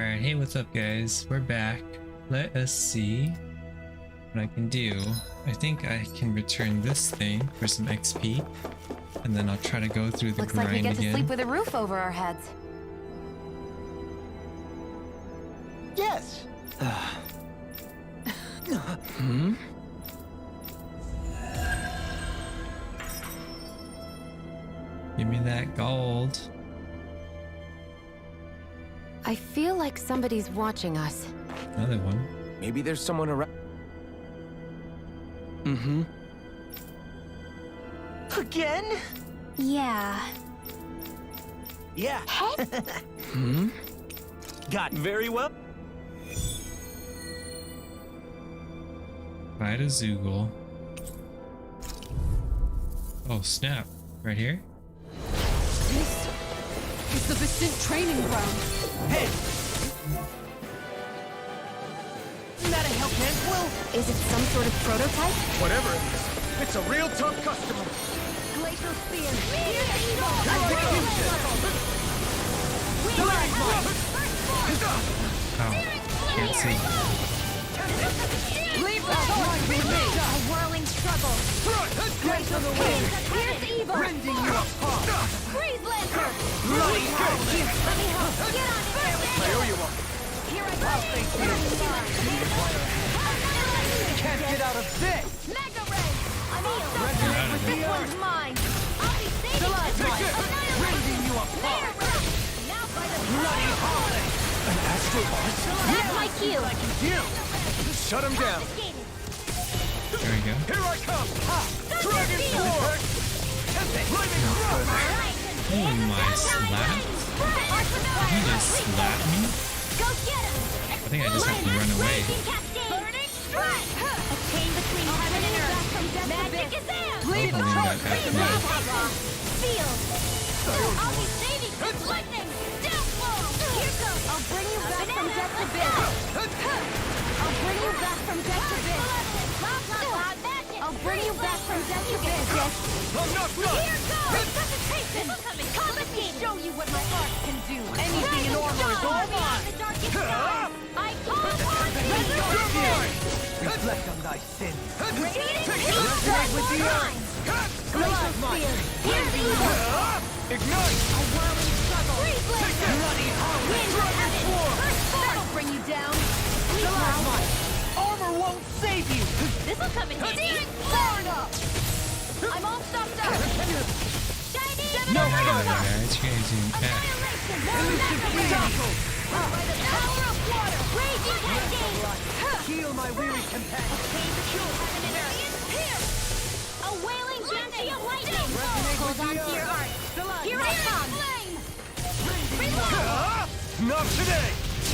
Alright, hey, what's up guys? We're back. Let us see what I can do. I think I can return this thing for some XP, and then I'll try to go through the Looks grind like we get again. to sleep with a roof over our heads. Yes. Give me that gold. I feel like somebody's watching us. Another one. Maybe there's someone around. Mm-hmm. Again? Yeah. Yeah. Hey? Got very well. Fight a Zoogle. Oh snap! Right here. This is the Basint training ground. Hey! Isn't that a Hellcat? Well, Is it some sort of prototype? whatever it is, it's a real tough customer. Glacial Spear. Ow. Can't see. Leave that one with me. A whirling struggle. Glacial Spear. Here's evil. Rending you apart. Freeze Lancer. Bloody hell! Let me help. Get on it. I owe you one. Here I go. Can't get out of this. Mega Ray. I'm all Get done. out of This here. one's mine. I'll be saving this one. Rending you apart. Now by the Bloody holiday. An astrobot? That's my cue. You. Shut him down. There we go. Here I come. Ha! Dragon Sword. Flaming Rock. Oh my slap! Did he just slap me? Go get him. I think I just have to run away. Burning strike. A chain between heaven and earth. Magic is there. Leave the charge. Feel. I'll be saving this lightning. Downfall. Here goes. I'll bring you back from death to biz. I'll bring you back from death to biz. I'll bring you back from death to biz. Yes. I'm not done. Here goes. Concentration. Come let me show you what my art can do. Anything in armor is all mine. I call upon resurrection. Reflect on thy sins. Resonate with the earth. Glacial Spear. Here's evil. Ignite. A whirling struggle. Freeze Lancer. Bloody holiday. Wind of heaven. First force. That'll bring you down. Sleep now. Armor won't save you. This'll come in handy. Burn up. I'm all stopped up. Shining. No Alright further. guys, you guys doing back. Elusive By the power of water. Raging cascade. Heal my weary companion. Chain between heaven and earth. Here. A wailing banshee of lightning. Hold on to your art. Here I come. Not today.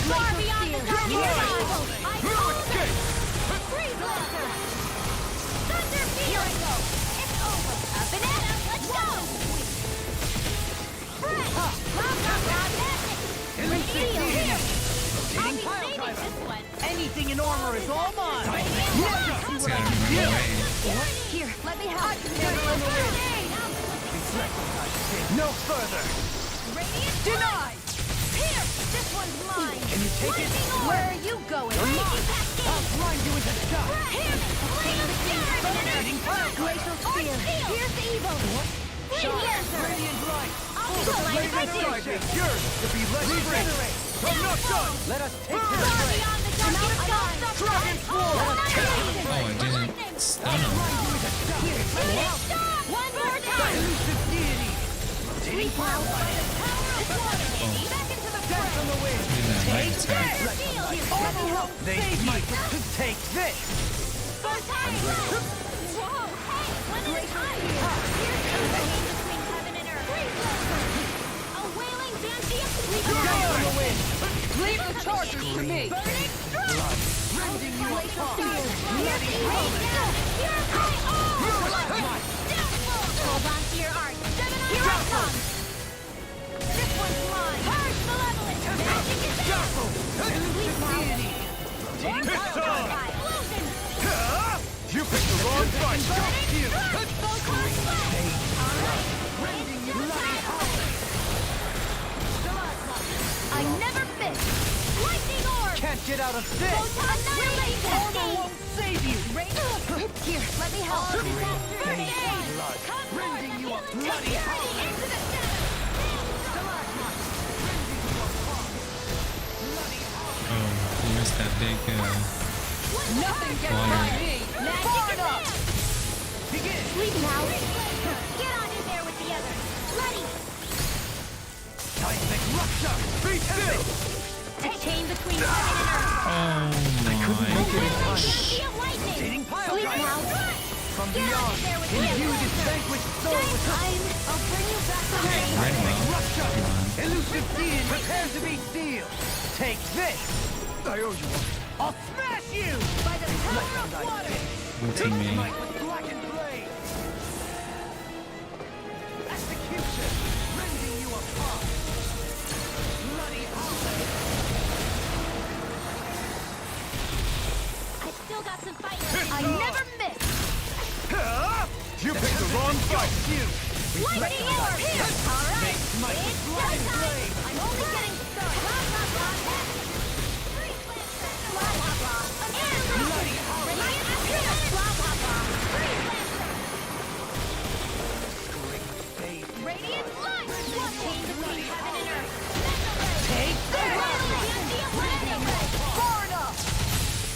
Far beyond the dark evil. I No call escape. Freeze Lancer. Thunder Field. Here I go. It's over. Up and at 'em. Let's go. Fred. Elusive Heal. deity. I'll Rotating be pile saving driver. this one. Anything in armor is all mine. It's gotta run away. Here, let me help. Never run away. Reflect on thy sins. No further. Radiant denied. Here, this one's mine. Can you take it? Where are you going? You're mine. Raging I'll cascade. grind you into dust. Here, flame of fire. Glacial Spear. Here's evil. Freeze Lancer. Radiant light. I'll be like I do. Yours to be let free. I'm not done. Let us take to the Far fray. beyond the darkest sky. Dragon Sword. Oh, I didn't stun him. Here, let me help. One more time. Elusive deity. Rotating power by the power of water. Back into the fray. Dance on the wind. Do that light attack. Armor won't save you. Take this. Whoa, hey, when is time? Here's the chain between heaven and earth. Freeze Lancer. A wailing banshee of Dance on the wind. Leave the charges to me. burning strike. Rending you apart. Here I am. Hold on to your art. Here I come. This one's mine. Purge malevolent. Magic is there. Elusive deity. Pistol. You picked the wrong fight. Here. Rending you bloody holiday. I never miss. can't get out of this! Annihilate that Armor thing! won't save you! Here, let me help. Blood, rending you a bloody howling! Oh, you missed that big, Nothing gets Water. by me. Magic up. Begin! Sleep now. Get on in there with the others. Bloody! Seismic rupture! Be still! The chain between heaven and earth. oh my gosh. Of lightning. Seating pile Sleep driver! now. From Get on beyond, in there with the imbue others. this vanquished soul with Time. I'll bring you back to Okay, life. right seismic well. rupture! Come on. Elusive being, prepare to be sealed! Take this! I owe you one. I'll smash you! By the power of water. Ulti me. Smite with blackened blade! Execution! Rending you apart! Bloody howling! I still got some fight left. I never miss. You picked the wrong fight! You! Lightning orb. All right. Smite with It's blackened showtime. blade! I'm only getting started. Blah, blah, blah. Free Lancer. Blah, blah, blah. Bloody howling! Blah, blah, blah. Free Lancer. Radiant light. One chain between heaven and earth. Take this! Far enough.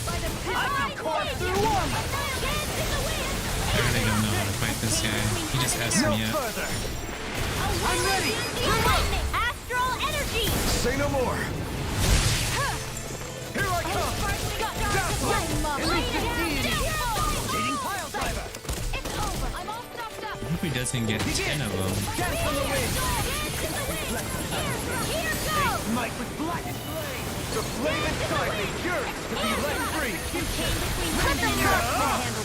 By the I can carve through armor! Dance in the wind. I really don't know how to fight this guy. He just asked No me up. further! I'm ready. Lightning. Astral energy. Say no more! Here I come! Elusive deity! Seating pile driver! It's over. I'm all stopped up. I hope he doesn't get 10 of them. Dance on the wind! Here goes. Smite with blackened blade! The flame inside me yearns to be let free!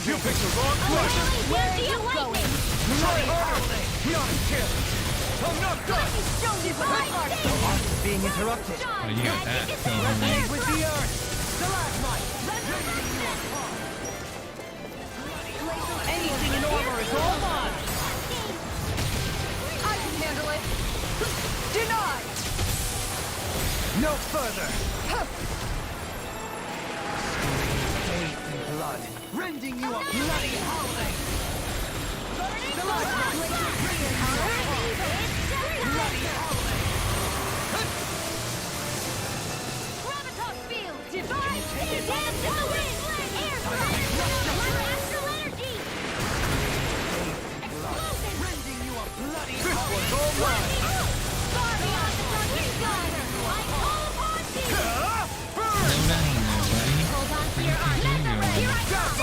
You picked the wrong course! Where are you going? Try harder! Beyond kill! I'm not done! Art's being interrupted! Oh, you got that going on. Resonate with the earth! Stalagmite! Anything in armor is all mine! I can handle it. Denied. No further! Faith and blood, rending you a bloody howling! Bloody howling! Gravitas field. Divine dance in the wind. Air astral energy. Explosion. Rending you a bloody This one's all mine! Far beyond the darkest sky. I call upon thee. Slow down there, buddy. Hold on to your arm. Here I come.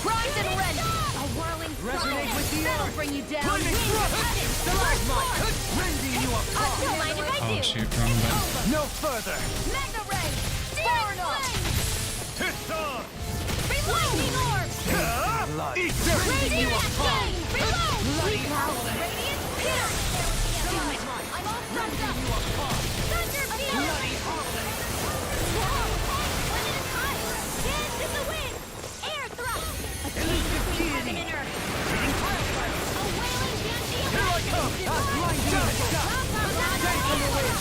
Rise and rend. A whirling Resonate with the That'll earth! bring you down. Flaming Wind thrust! of heaven. Stalagmite! Rending you I apart! don't mind if I do. Oh shoot, wrong button. No further! Mega ray. Far enough. It's on! Lightning orb. Blood! Eat this! Rending you Radiant apart! flame. Reload. Bloody howling! Radiant pierce. I'm all stuffed up. Thunder field. Bloody howling! Dance in the wind. Air thrust. A chain Elusive between heaven deity! and earth. Seating pile driver! A wailing Genji of Here I lightning. come! I'll blind you in the shot! Dance on the wind!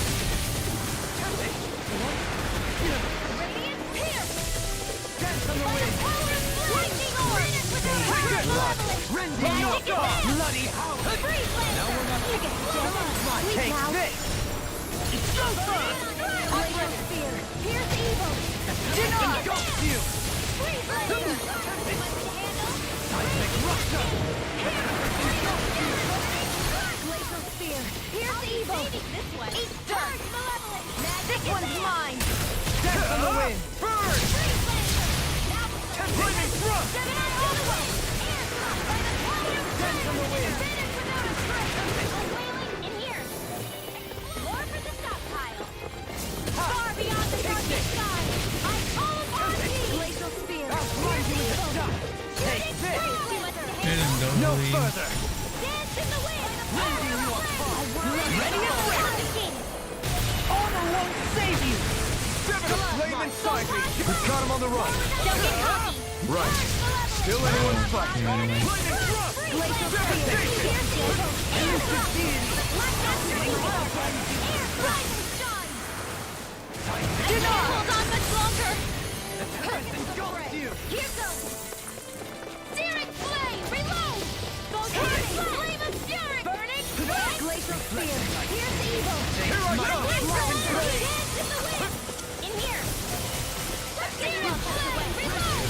Radiant pierce. Dance on the wind! Lightning orb. Take this! Rending you Magic apart! advance. Bloody howling! Freeze Now we're not Stalagmite. Take this! Laser spear. Pierce evil. Deny! Ghost you! Freeze laser. Seismic rupture! Laser spear. Pierce evil. Eat dirt. This one's mine. Dance on the wind! Burn! Flaming thrust! Dance on the wind! Far beyond the darkest sky, I call upon thee. Glacial spear. I'll blind you in the shot! Take this! Hit him, don't No leave. further! Dance in the wind. Rending you apart! Ready and Ready. ready! Armor won't save you! Sever the flame inside me! We've got him on the run! Don't get cocky. Right! Still anyone's fight! Anyway. Flaming thrust! Glacial spear. Pierce evil. Elusive deity! Black Master. Air, rise and shine. Deny! Hold on much longer. stronger! Engulfs you! Here goes! Searing flame! Reload! Flame of fury! Burning strike! Glacial spear! Here's evil! Here I go! Dance in the wind! In here! Searing flame! Reload!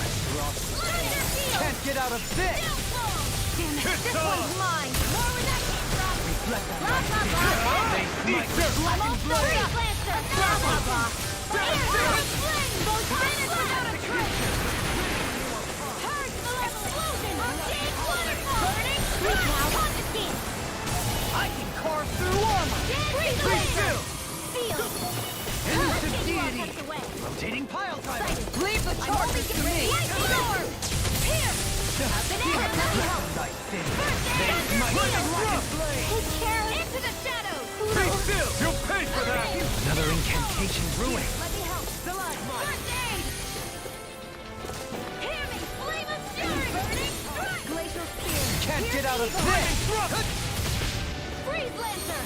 Thunder field! Can't get out of this! Downfall! Damn it! Hit This off! one's mine! More where that came from! Reflect on Blah, blah, blah! They smite their I'm black all and blade! Freeze Lancer! Blah, blah, blah! Fire! Flame! Those fighters without a trace! Purge the explosion! Arcane waterfall! Burning strike! Confiscate! I can carve through armor! Freeze the Freeze laser! still! Feel! Elusive Take you all deity! cuts away! Rotating pile driver! Leave the charges to me! Lightning orb! Here! Banana! Let me help! I think First they aid! smite their Heal! black and blade! Take care! Into the shadows! Stay still! You'll pay for that! Another incantation ruin! Let me help! First aid! Hear me! Flame of fury! Burning strike! Glacial spear! Can't Here's get out of evil. this! Freeze Lancer!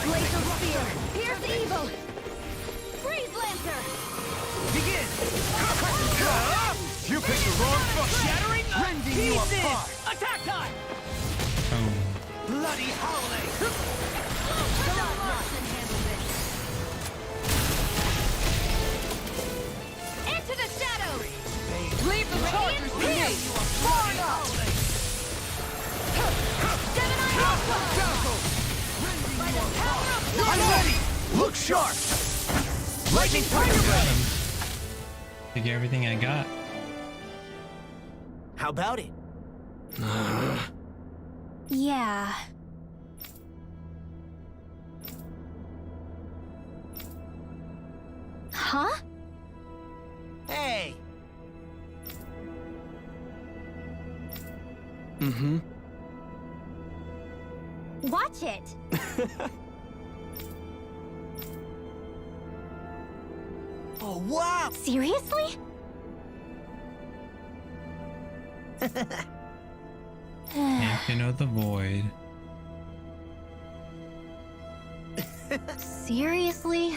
Glacial spear! Here's evil! Freeze Lancer! Begin! You picked the wrong foot! Shattering rending you apart! Attack time! Oh. Bloody howling! Into the shadows! Leave the chargers to me! Bloody howling! Gemini Alpha! By the power of I'm ready! Look sharp! Lightning Tiger Blade! Take everything I got. How about it? Yeah. Huh? Hey! Watch it! Oh, wow! Seriously? Champion of the Void. Seriously?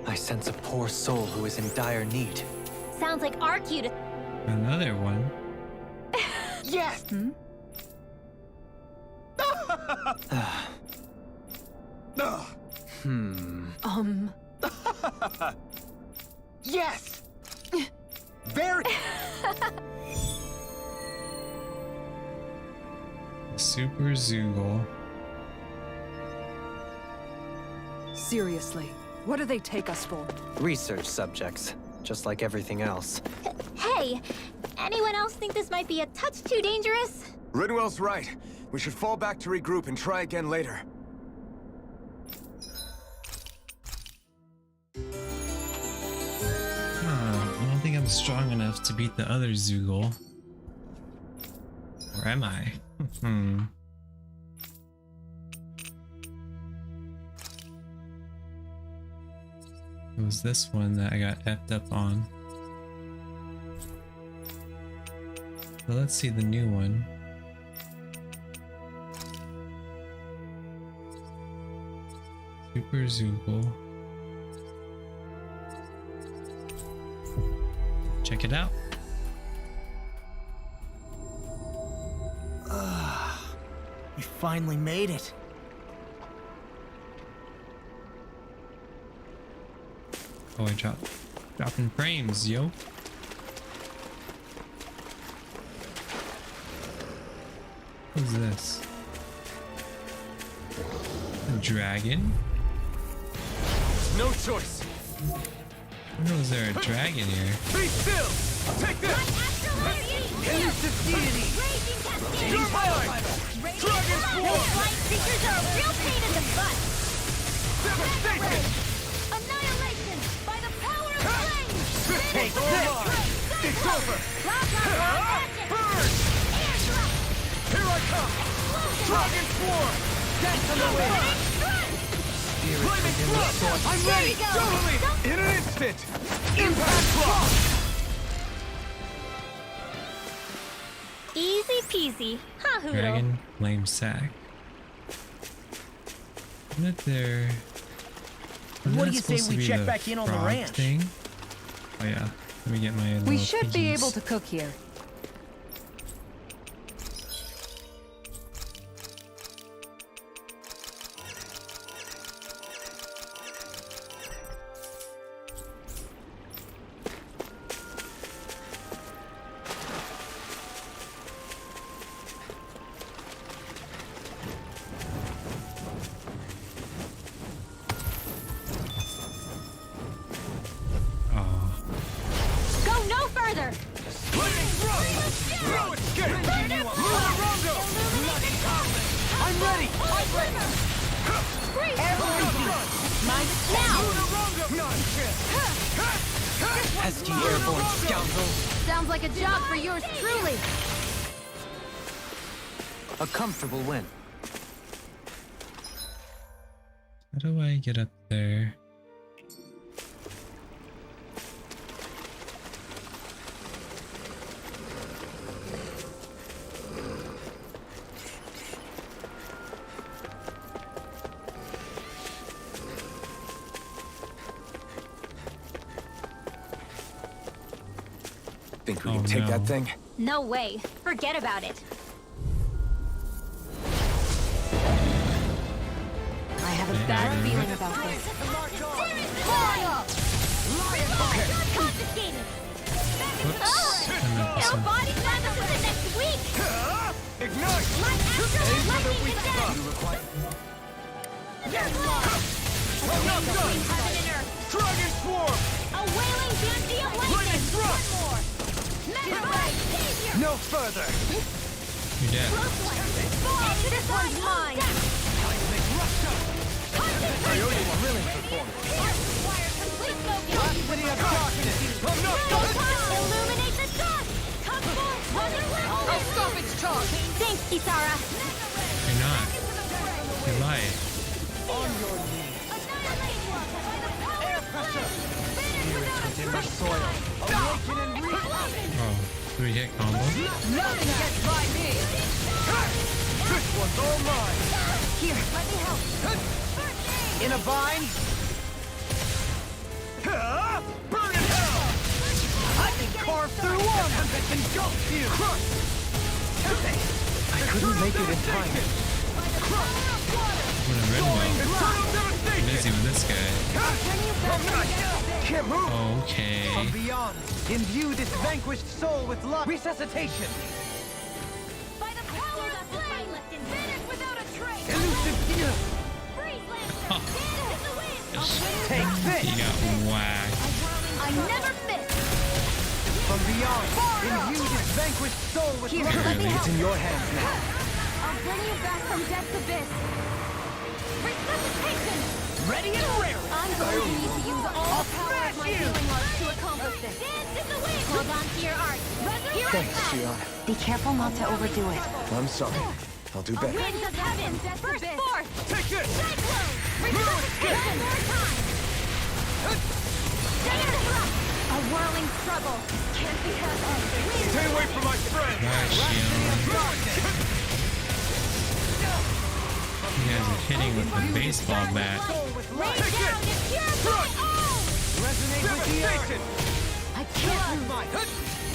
I sense a poor soul who is in dire need. Sounds like our cue to... Another one. Yes! Yes! Very... Super Zoogle. Seriously, what do they take us for? Research subjects, just like everything else. Hey, anyone else think this might be a touch too dangerous? Ridwell's right. We should fall back to regroup and try again later. I don't think I'm strong enough to beat the other Zoogle. Or am I? It was this one that I got effed up on. So let's see the new one. Super Zoogle. Check it out. We finally made it. Oh, I dropping frames, yo. What's this? A dragon? No choice. When was there a dragon here? Be still! Take this! Elusive deity! You're mine! Dragon Swarm! Flying creatures are a real pain in the butt! Devastation! Annihilation by the power of flame! Take All this! mine! It's over! Burn! Airdrop! Here I come! Dragon Swarm! Death on the way! Flaming Thrust! I'm There ready! you go. Totally! In an instant! Impact Block! Easy peasy. Ha hoodle. Dragon flame sack. Isn't it there? What do you say we check back in on the ranch? Thing? Oh yeah. Let me get my We little should be pigeons. able to cook here. Oh, Go no further! Flaming Thrust! No escape! Lunarongo! I'm ready! Now! Nonsense! Pesky airborne scoundrel! Sounds like a job for yours truly. A comfortable win. how do I get up there? Think we Oh, can take no. that thing? No way. Forget about it. I have a bad feeling about this. Confiscated. Whoops. I meant this No one. body service until next week. Ignite! Light after lightning and death. Enough done! Heaven and earth. Dragon Swarm! A wailing Gandhi of Lightning lightning. thrust! One more. Megabyte savior. No further! You're dead. Close one. This one's mine. Coyote thrilling performance. City of darkness! I'm not done! Illuminate the dark. Come forth. I'll stop its charge. Thanks, Isara. You're not. You're lying. Within the soil. Awaken and reap! Oh, do we hit combo? Nothing gets by me! This one's all mine! Here, let me help. In a bind? Burn in hell! I can carve through armor that engulfs you! I couldn't make it in time. What a red ball. Eternal devastation! Busy with this guy. Bring you back from death abyss. Can't move! From Okay. beyond, imbue this vanquished soul with love. Resuscitation! By the power of flame, finish without a trace. Elusive gear! Freeze Lancer, dance in the wind. Take this! He got whacked. I never miss. From beyond, imbue this vanquished soul with love. It's in your hands now. I'll bring you back from death's abyss. Resuscitation. Ready and rare! I'm going to need to use all the power of my healing arts to accomplish this. Dance in the wind. Hold on to your art. Here Thanks, I come. Shion. Be careful not to overdo it. I'm sorry. I'll do better. Winds of heaven. First force. Take this! Cyclone. Resuscitation. One more time. Giant thrust. A whirling struggle. Can't be held. Stay away from my friend! Alright, Shion. You guys are hitting with the baseball bat. Rain down and purify all. Resonate with the earth! I can't lose.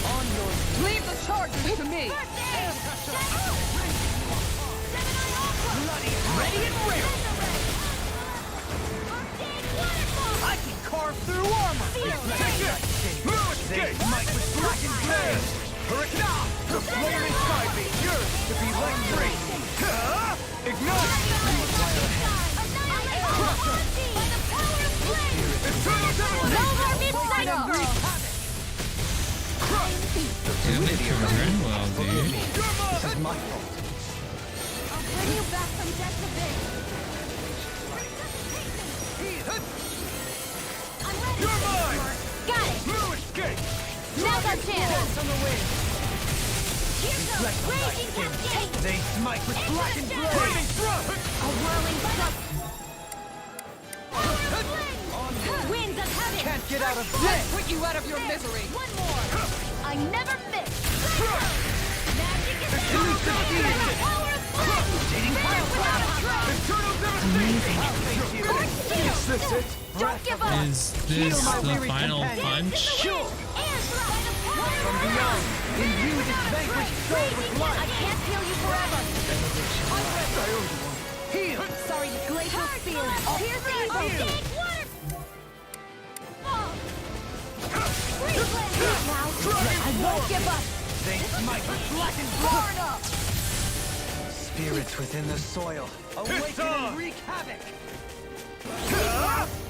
On your Leave the charges to me! First aid. Gemini Aqua. bloody ready and rare! Arcane waterfall. I can carve through armor! Take it! Move escape! Might with black and flame! Hurricane! The flame inside me yearns to be let free! Ignite! Dude, they run well, dude. This is my fault. I'll bring you back from death's abyss. I'm ready. You're mine! Got it. Move escape! Now's our chance. Dance on the wind! Here goes. Raging cascade. They smite with black and flame! Burning thrust! A whirling struggle. Winds of heaven. Can't get out of Let's this! put you out of your There. misery! One more. I never miss. Magic is Elusive power. fusion. Power of flame. Dating Fire without a trace. Eternal devastation! I'll face you! Is this it? Don't give up. Is this my the weary final companion. punch? Sure! And From beyond, imbue this vanquished soul with I life! can't heal you forever. Heal! Sorry, glacial spear. Piercing bolt. Now, I won't give up. They smite with black and Burn up. Spirits within the soil, awaken and wreak havoc!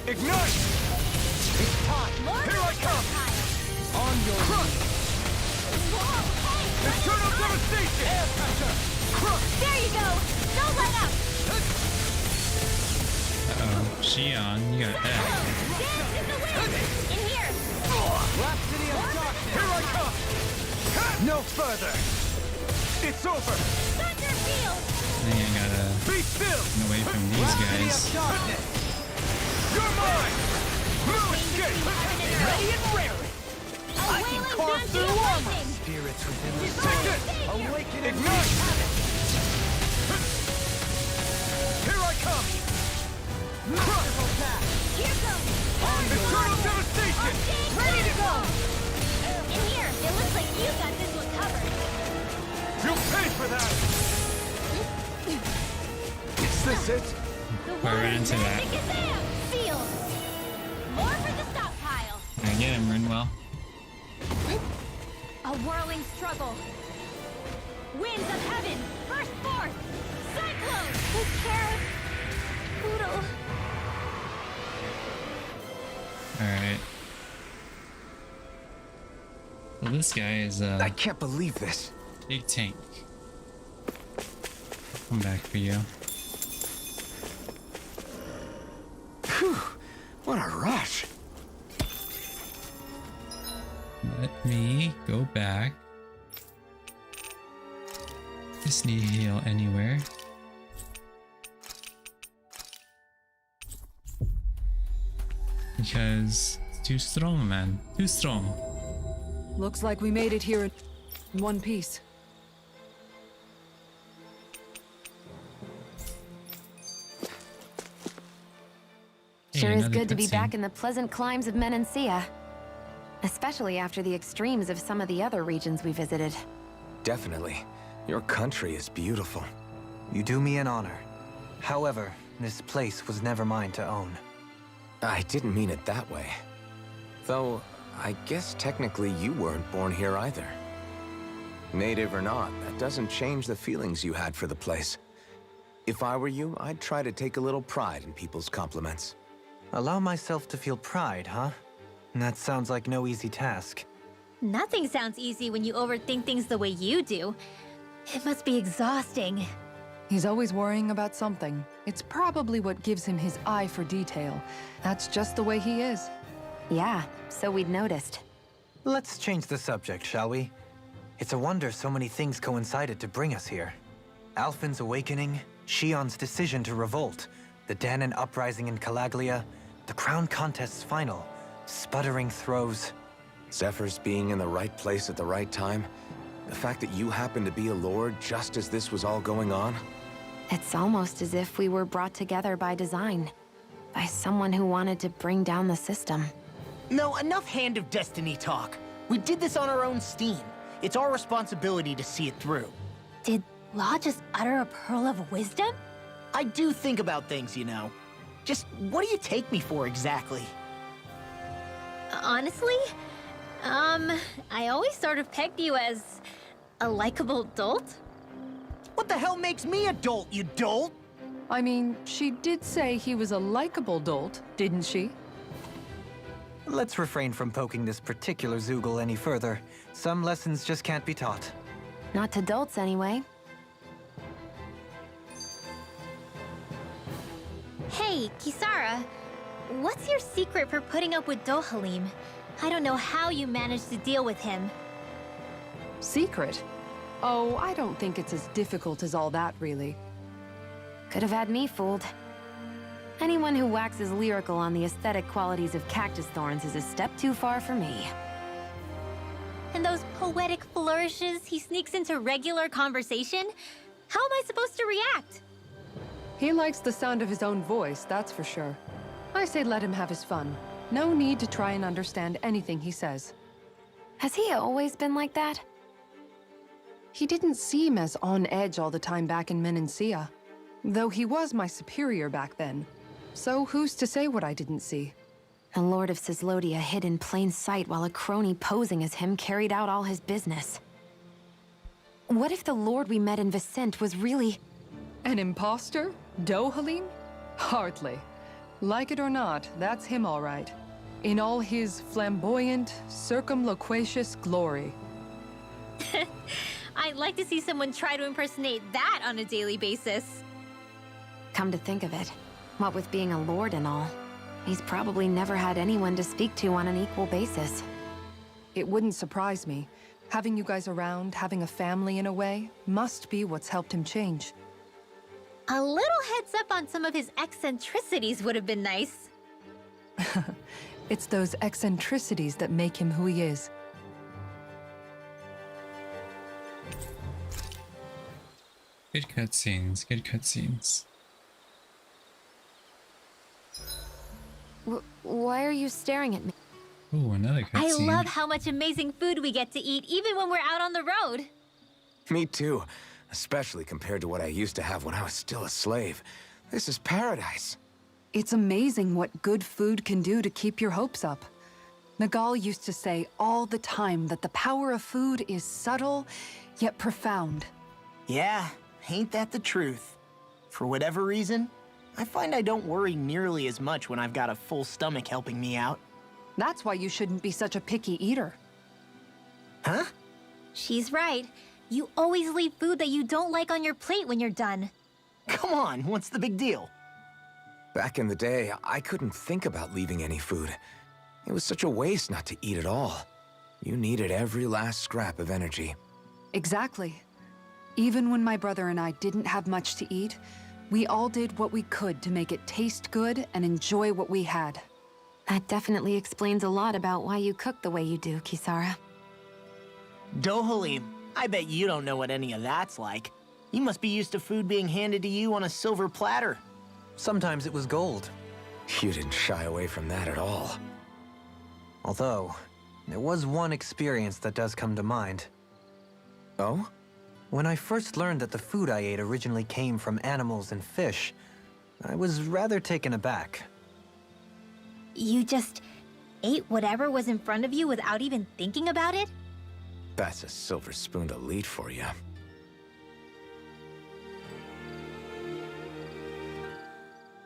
Ignite! It's time! Here I come! On your crush! Eternal devastation! Air pressure! Crush! There you go. Don't let up. Uh-oh. Shion, you got that. Dance in the wind. In here. Rhapsody of darkness! Here I come! No further! It's over! Thunder field. I think I gotta Be still! get away from these Rhapsody guys. of darkness! You're mine! Move escape! Ready and rare! I can carve through armor! Spirits within the soul, awaken and ignite! Here I come! Merciful path! Here goes. Eternal devastation! Ready to go. In here. It looks like you got this one covered. You'll pay for that! Is this it? The I ran into that. magic is there. Sealed. More for the stockpile. I get him, Rinwell. A whirling struggle. Winds of heaven. Burst forth. Cyclone. Take care. Poodle. Alright. Well, this guy is a I can't believe this. big tank. I'll come back for you. Phew. What a rush. Let me go back. Just need to heal anywhere. Because it's too strong, man. Too strong. Looks like we made it here in one piece. Hey, Sure is another good to be cutscene. back in the pleasant climes of Menancia. Especially after the extremes of some of the other regions we visited. Definitely. Your country is beautiful. You do me an honor. However, this place was never mine to own. I didn't mean it that way. Though, I guess technically you weren't born here either. Native or not, that doesn't change the feelings you had for the place. If I were you, I'd try to take a little pride in people's compliments. Allow myself to feel pride, huh? That sounds like no easy task. Nothing sounds easy when you overthink things the way you do. It must be exhausting. He's always worrying about something. It's probably what gives him his eye for detail. That's just the way he is. Yeah, so we'd noticed. Let's change the subject, shall we? It's a wonder so many things coincided to bring us here. Alphen's awakening, Shion's decision to revolt, the Danon uprising in Calaglia, the Crown Contest's final, sputtering throws. Zephyr's being in the right place at the right time. The fact that you happened to be a lord just as this was all going on. It's almost as if we were brought together by design. By someone who wanted to bring down the system. No, enough Hand of Destiny talk. We did this on our own steam. It's our responsibility to see it through. Did Law just utter a pearl of wisdom? I do think about things, you know. Just what do you take me for exactly? Honestly, I always sort of pegged you as a likable dolt. What the hell makes me a dolt, you dolt? I mean, she did say he was a likable dolt, didn't she? Let's refrain from poking this particular Zoogle any further. Some lessons just can't be taught. Not to dolts, anyway. Hey, Kisara, what's your secret for putting up with Dohalim? I don't know how you managed to deal with him. Secret? Oh, I don't think it's as difficult as all that, really. Could have had me fooled. Anyone who waxes lyrical on the aesthetic qualities of cactus thorns is a step too far for me. And those poetic flourishes he sneaks into regular conversation? How am I supposed to react? He likes the sound of his own voice, that's for sure. I say let him have his fun. No need to try and understand anything he says. Has he always been like that? He didn't seem as on edge all the time back in Menancia. Though he was my superior back then. So who's to say what I didn't see? The Lord of Cislodia hid in plain sight while a crony posing as him carried out all his business. What if the Lord we met in Vicente was really... An imposter? Dohalim? Hardly. Like it or not, that's him all right. In all his flamboyant, circumloquacious glory. I'd like to see someone try to impersonate that on a daily basis. Come to think of it, what with being a lord and all, he's probably never had anyone to speak to on an equal basis. It wouldn't surprise me. Having you guys around, having a family in a way, must be what's helped him change. A little heads up on some of his eccentricities would have been nice. It's those eccentricities that make him who he is. Good cutscenes, good cutscenes. Why are you staring at me? Ooh, another I cutscene. love how much amazing food we get to eat even when we're out on the road. Me too. Especially compared to what I used to have when I was still a slave. This is paradise. It's amazing what good food can do to keep your hopes up. Nagal used to say all the time that the power of food is subtle, yet profound. Yeah, ain't that the truth? For whatever reason, I find I don't worry nearly as much when I've got a full stomach helping me out. That's why you shouldn't be such a picky eater. Huh? She's right. You always leave food that you don't like on your plate when you're done. Come on, what's the big deal? Back in the day, I couldn't think about leaving any food. It was such a waste not to eat at all. You needed every last scrap of energy. Exactly. Even when my brother and I didn't have much to eat, we all did what we could to make it taste good and enjoy what we had. That definitely explains a lot about why you cook the way you do, Kisara. Dohalim, I bet you don't know what any of that's like. You must be used to food being handed to you on a silver platter. Sometimes it was gold. You didn't shy away from that at all. Although, there was one experience that does come to mind. Oh? When I first learned that the food I ate originally came from animals and fish, I was rather taken aback. You just ate whatever was in front of you without even thinking about it? That's a silver spoon elite for you.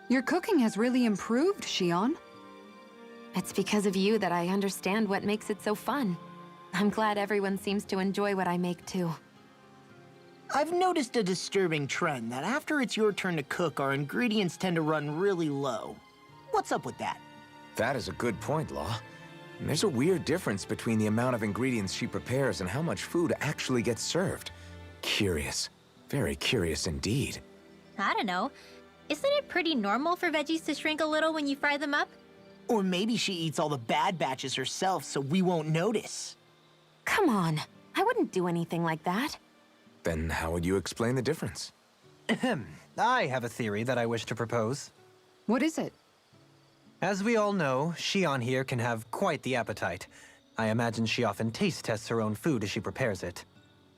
Your cooking has really improved, Shion. It's because of you that I understand what makes it so fun. I'm glad everyone seems to enjoy what I make too. I've noticed a disturbing trend that after it's your turn to cook, our ingredients tend to run really low. What's up with that? That is a good point, Law. And there's a weird difference between the amount of ingredients she prepares and how much food actually gets served. Curious. Very curious indeed. I don't know. Isn't it pretty normal for veggies to shrink a little when you fry them up? Or maybe she eats all the bad batches herself so we won't notice. Come on, I wouldn't do anything like that. Then how would you explain the difference? Ahem. I have a theory that I wish to propose. What is it? As we all know, Shion here can have quite the appetite. I imagine she often taste tests her own food as she prepares it.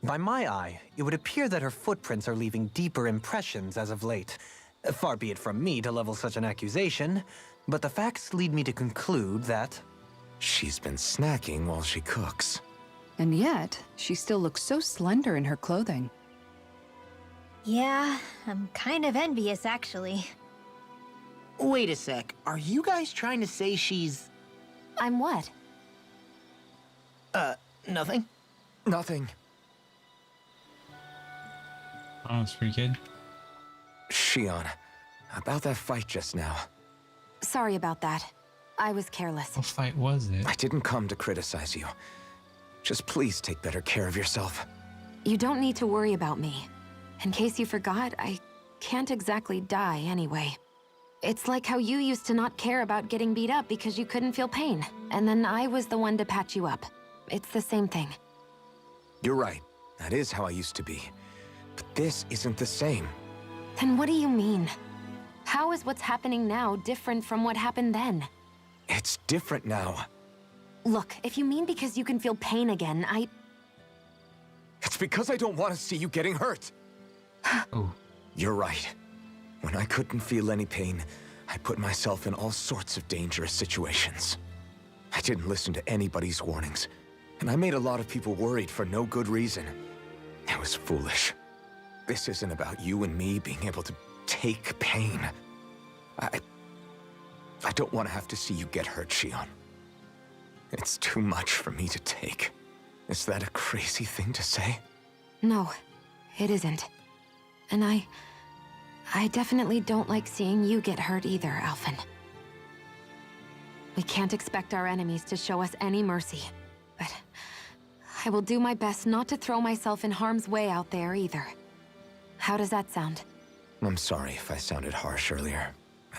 By my eye, it would appear that her footprints are leaving deeper impressions as of late. Far be it from me to level such an accusation, but the facts lead me to conclude that... She's been snacking while she cooks. And yet, she still looks so slender in her clothing. Yeah, I'm kind of envious, actually. Wait a sec, are you guys trying to say she's... I'm what? Nothing? Nothing. Oh, it's pretty good. Shion, about that fight just now. Sorry about that. I was careless. What fight was it? I didn't come to criticize you. Just please take better care of yourself. You don't need to worry about me. In case you forgot, I can't exactly die anyway. It's like how you used to not care about getting beat up because you couldn't feel pain, and then I was the one to patch you up. It's the same thing. You're right. That is how I used to be. But this isn't the same. Then what do you mean? How is what's happening now different from what happened then? It's different now. Look, if you mean because you can feel pain again, It's because I don't want to see you getting hurt. Oh, You're right. When I couldn't feel any pain, I put myself in all sorts of dangerous situations. I didn't listen to anybody's warnings, and I made a lot of people worried for no good reason. It was foolish. This isn't about you and me being able to take pain. I don't want to have to see you get hurt, Shion. It's too much for me to take. Is that a crazy thing to say? no, it isn't. And I definitely don't like seeing you get hurt either, Alphen. We can't expect our enemies to show us any mercy, but I will do my best not to throw myself in harm's way out there either. How does that sound? I'm sorry if I sounded harsh earlier.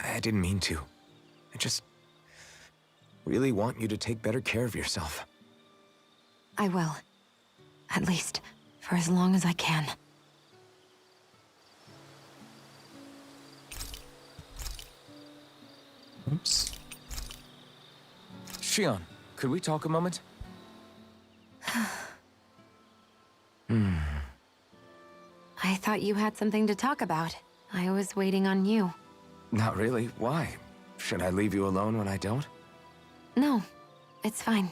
I didn't mean to. I just really want you to take better care of yourself. I will. At least, for as long as I can. oops. Shion, could we talk a moment? I thought you had something to talk about. I was waiting on you. Not really. Why? Should I leave you alone when I don't? No, it's fine.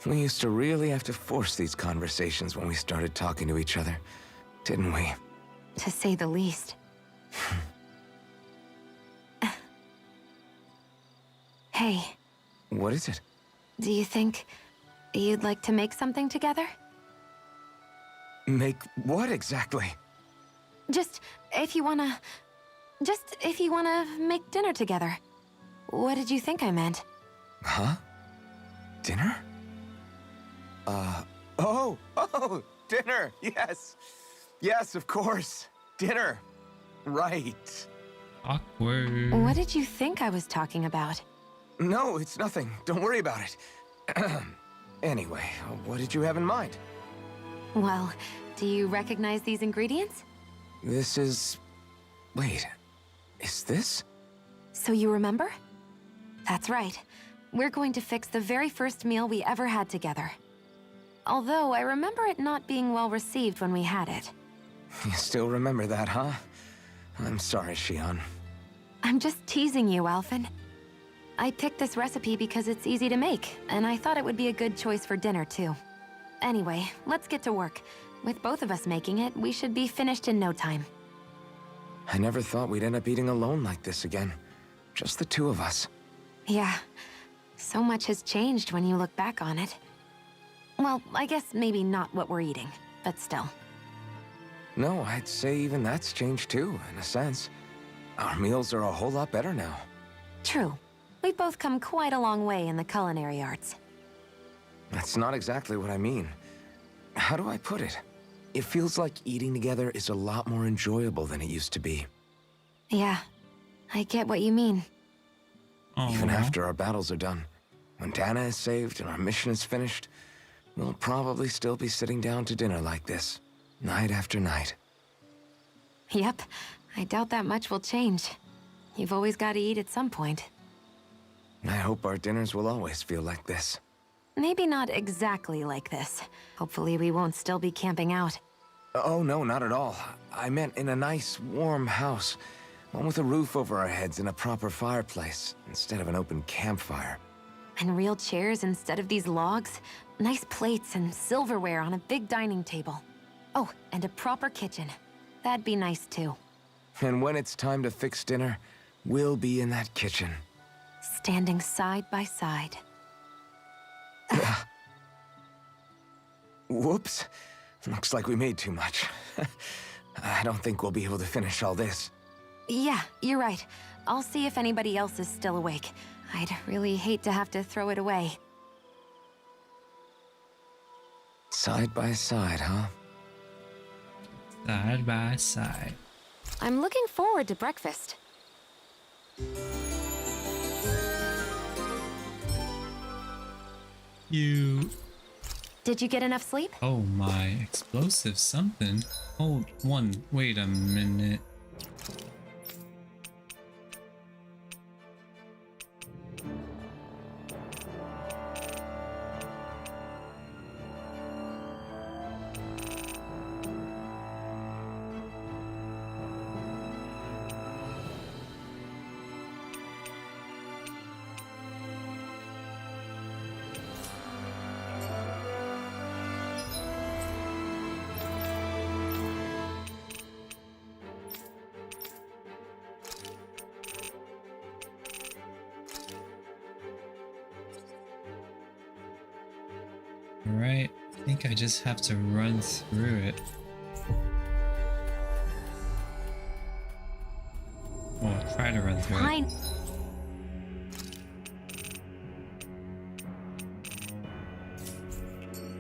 We used to really have to force these conversations when we started talking to each other, didn't we? To say the least. Hey, What is it? do you think you'd like to make something together? Make what exactly? Just if you wanna make dinner together. What did you think I meant? Huh? Dinner? Oh, dinner, yes. Yes, of course. Dinner. Right. Awkward. What did you think I was talking about? No, it's nothing. Don't worry about it. Anyway, what did you have in mind? Well, do you recognize these ingredients? This is... Wait, is this? So you remember? That's right. We're going to fix the very first meal we ever had together. Although I remember it not being well received when we had it. You still remember that, huh? I'm sorry, Shion. I'm just teasing you, Alphen. I picked this recipe because it's easy to make, and I thought it would be a good choice for dinner, too. Anyway, let's get to work. With both of us making it, we should be finished in no time. I never thought we'd end up eating alone like this again. Just the two of us. Yeah. So much has changed when you look back on it. Well, I guess maybe not what we're eating, but still. No, I'd say even that's changed too, in a sense. Our meals are a whole lot better now. True. We've both come quite a long way in the culinary arts. That's not exactly what I mean. How do I put it? It feels like eating together is a lot more enjoyable than it used to be. Yeah, I get what you mean. Even Aw. after our battles are done. When Dana is saved and our mission is finished, we'll probably still be sitting down to dinner like this, night after night. Yep, I doubt that much will change. You've always got to eat at some point. I hope our dinners will always feel like this. Maybe not exactly like this. Hopefully we won't still be camping out. Oh, no, not at all. I meant in a nice, warm house. One with a roof over our heads and a proper fireplace, instead of an open campfire. And real chairs instead of these logs. Nice plates and silverware on a big dining table. Oh, and a proper kitchen. That'd be nice too. And when it's time to fix dinner, we'll be in that kitchen. Standing side by side. Whoops. Looks like we made too much. I don't think we'll be able to finish all this. Yeah, you're right. I'll see if anybody else is still awake. I'd really hate to have to throw it away. Side by side, huh? Side by side. I'm looking forward to breakfast. You. Did you get enough sleep? Oh my, explosive something. Hold one. Wait a minute. Alright, I think I just have to run through it. Well, try to run through it. Fine.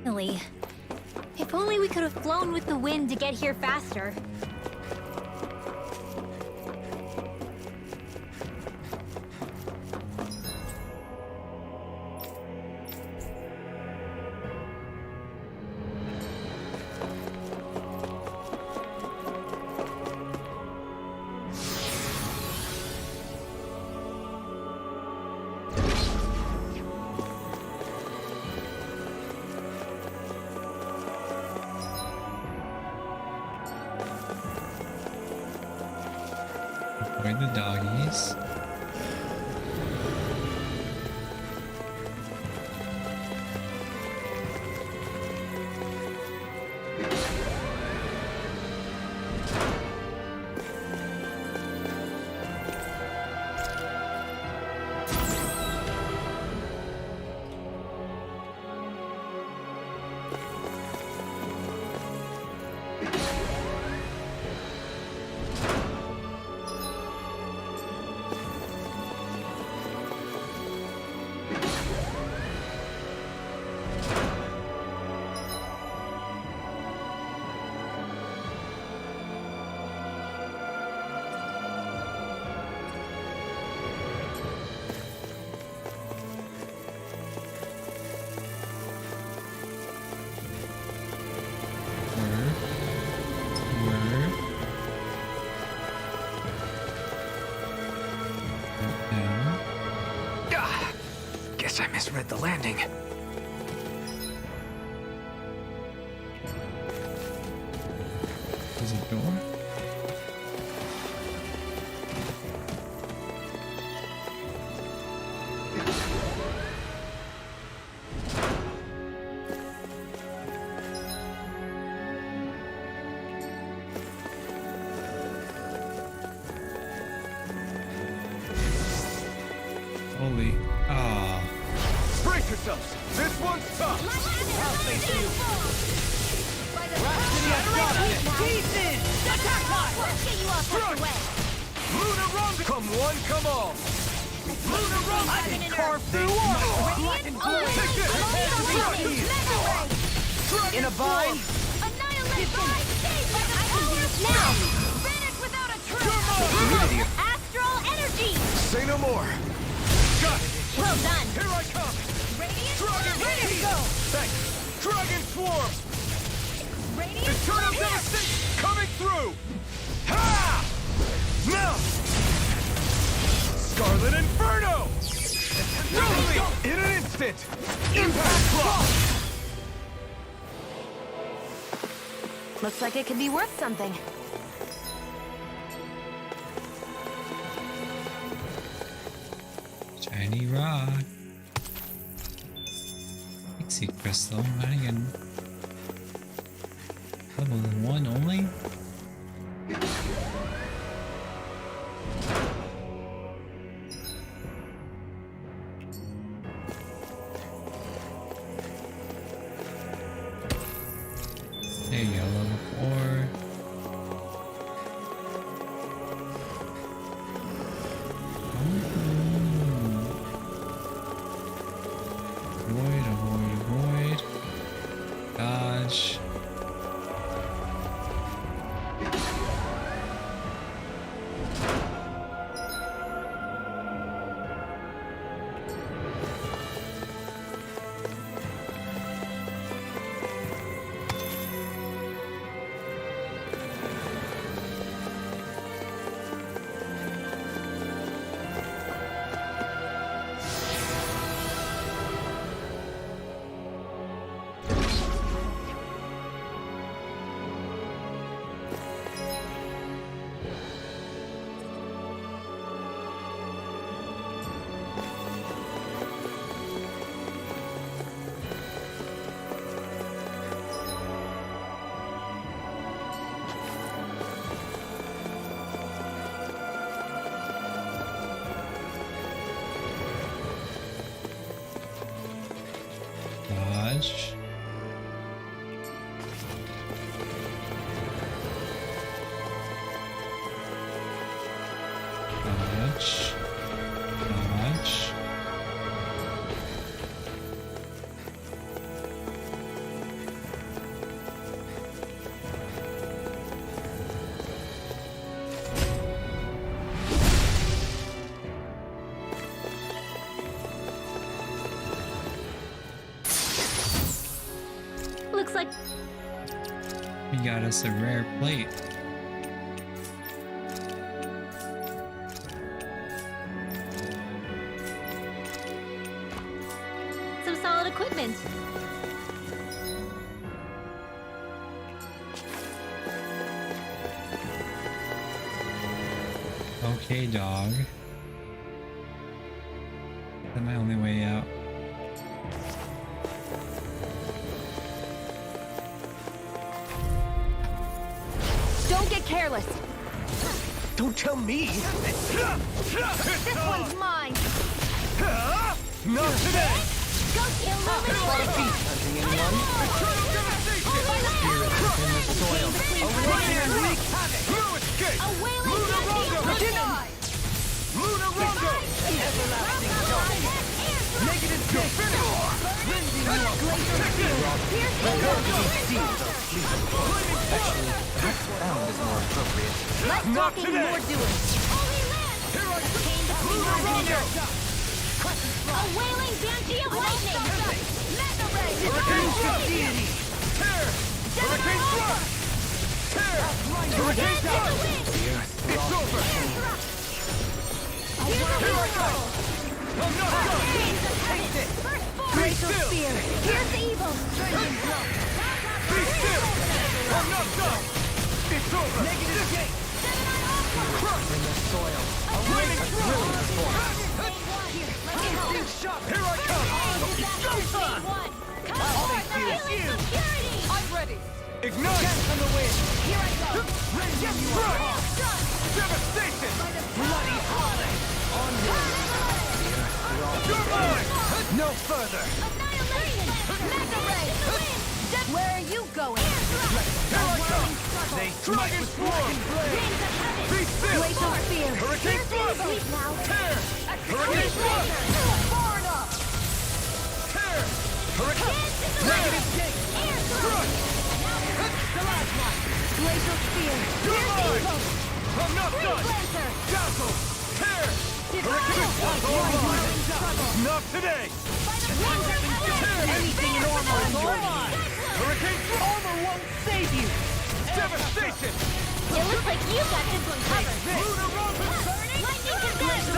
Finally. If only we could have flown with the wind to get here faster. Avoid the doggies. Guess I misread the landing. There's a door. Holy. Ah. Brace yourselves! This one's tough! I'll say to you! Rhapsody has got it! Pieces! Attack line! Let's get you off the way! Luna Ronda! Come one, come all! Luna Ronda! I can carve through all! Black and blue! Take this! In a vine! Annihilate by stage by the power of now! Finish without a trace! Astral energy! Say no more! Got it! Well done! Here I come! Radiant Dragon ready to Heat! go! Thanks! Dragon Swarm! Radiant Eternal here! Devastation coming through! Ha! Now! Scarlet Inferno! Totally! In an instant! Impact Block! Looks like it could be worth something. Shiny rock. Pixie crystal. Not again. Level 1 only? There you go, level 4. Avoid. Dodge. Dodge. Dodge. Dodge. Looks like We got us a rare plate. some solid equipment. Okay, dog. Is that my only way out? Don't get careless. Don't tell me! This one's mine. Not today! Go illuminate! Eternal Devastation! No escape! A wailing Luna Pantheon Rondo! die! Luna Rondo! Negative Sound is more appropriate. Less Not talking, today. more doing. Holy land! Here I come! Came to Luna Rondo! a wailing banshee of lightning! Mega ray! Hurricane Thrust! Tear! Hurricane Thrust! Tear! Hurricane Thrust! It's over! Here I go! I'm not done! Be still! Here's the evil! Be still! I'm not done! It's over! Negative gate! Crush! In the soil. A winning Instinct shot! Here I come! Showtime! Come forth, healing security! I'm ready. Ignite! Cast on the wind! Here I go! Radiant Strike! Devastation! Bloody holiday! further! Annihilation! Mega Ray! Where are you going? Here I come! They Dragon Swarm! Winds of heaven! Be still! Glacial Spear! Hurricane Thrust! Sweep now! Tear! Hurricane Thrust! Far enough! Tear! Hurricane! Negative gate! Air Thrust! Stalagmite! Glacial Spear! You're mine! I'm not Freeze done! Lancer! Dazzle! Tear! Hurricane! Not today! Winds of heaven! Anything in armor is all mine! Hurricane Thrust! Armor won't save you! Devastation! It looks like you got this one covered. Lunar Rampant! Lightning Condemned!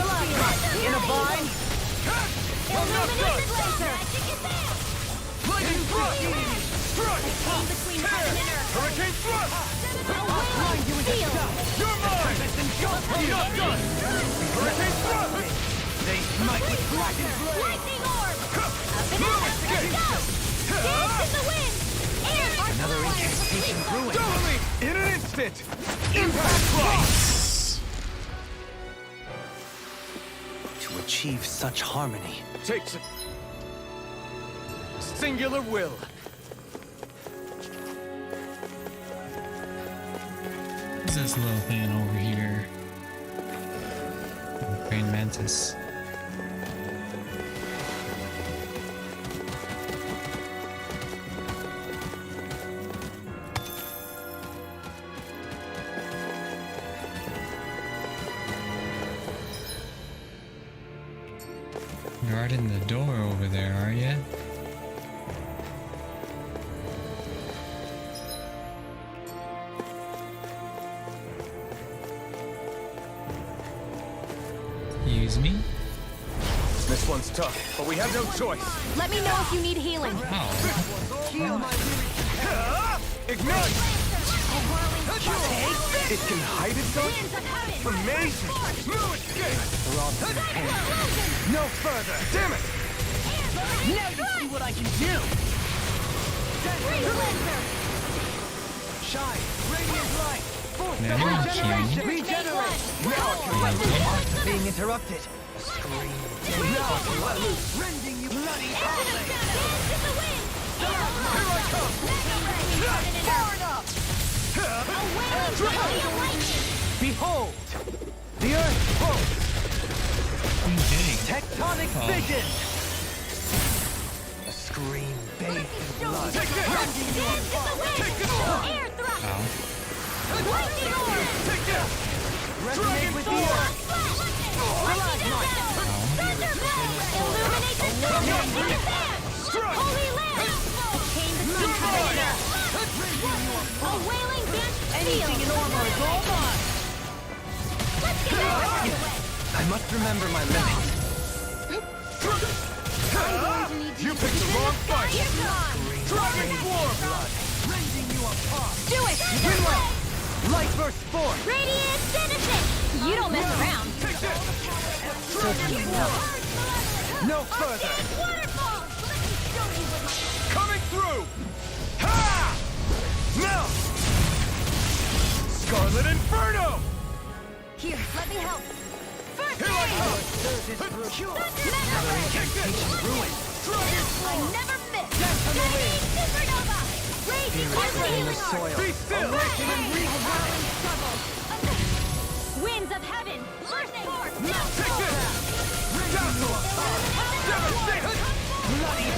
In a bind? Illuminated Laser! Lightning Thrust! Strike! Between heaven and earth! Hurricane Thrust! Awailing Steel! You're mine! I'm not done! Hurricane Thrust! They smite with blackened blade! Lightning Orb! Up and at us! Let's go! Dance in the wind! Air! Another incantation ruined! Doubly! In an instant! Impact Blast! To achieve such harmony. Takes it. Singular will. What's this little thing over here? Praying mantis. Guarding the door over there, are you? Excuse me? This one's tough, but we have no choice. Let me know if you need healing. Oh, Ignite! A whirling It can hide itself? Winds of heaven! Amazing! No escape! No further! Damn it! Now you see what I can do! Freeze Lancer! Shine! Radiant light! Force now you're cute. Regenerate! Now I can let loose! Being interrupted! A scream! Now I can let loose! Rending you bloody howling! Dance in the wind! Here I come! Far enough! Awailing lightning! Behold! The earth pulse! I'm kidding. Tectonic Oh. vision! A scream bathed in blood! Take this! Dance in the wind! Air thrust! Ow. Lightning orb! Take this! Resonate with the earth! Lightning Thunderbolt! Illuminate the darkness in your hand! Strike! Holy Land! Chain between heaven and earth! A wailing dance Anything in armor is all mine! Let's get it! I must remember my limits. You picked the wrong fight! Dragon Swarm! Rending you apart! Do it! Winlow! Light burst forth! Radiant Citizen! You don't mess around! Take this! Certainly not! No further! Waterfall! Let me show you what my... Coming through! Ha! Now! Scarlet Inferno! Here, let me help! First Here I aid! come! Mega Take this! Ruined! I never miss! Death on the wind! Supernova! Raging In the healing soil! Be still! Awaken and revive! Winds of heaven! Lightning! No! Take this! Dazzle! Devastation! Bloody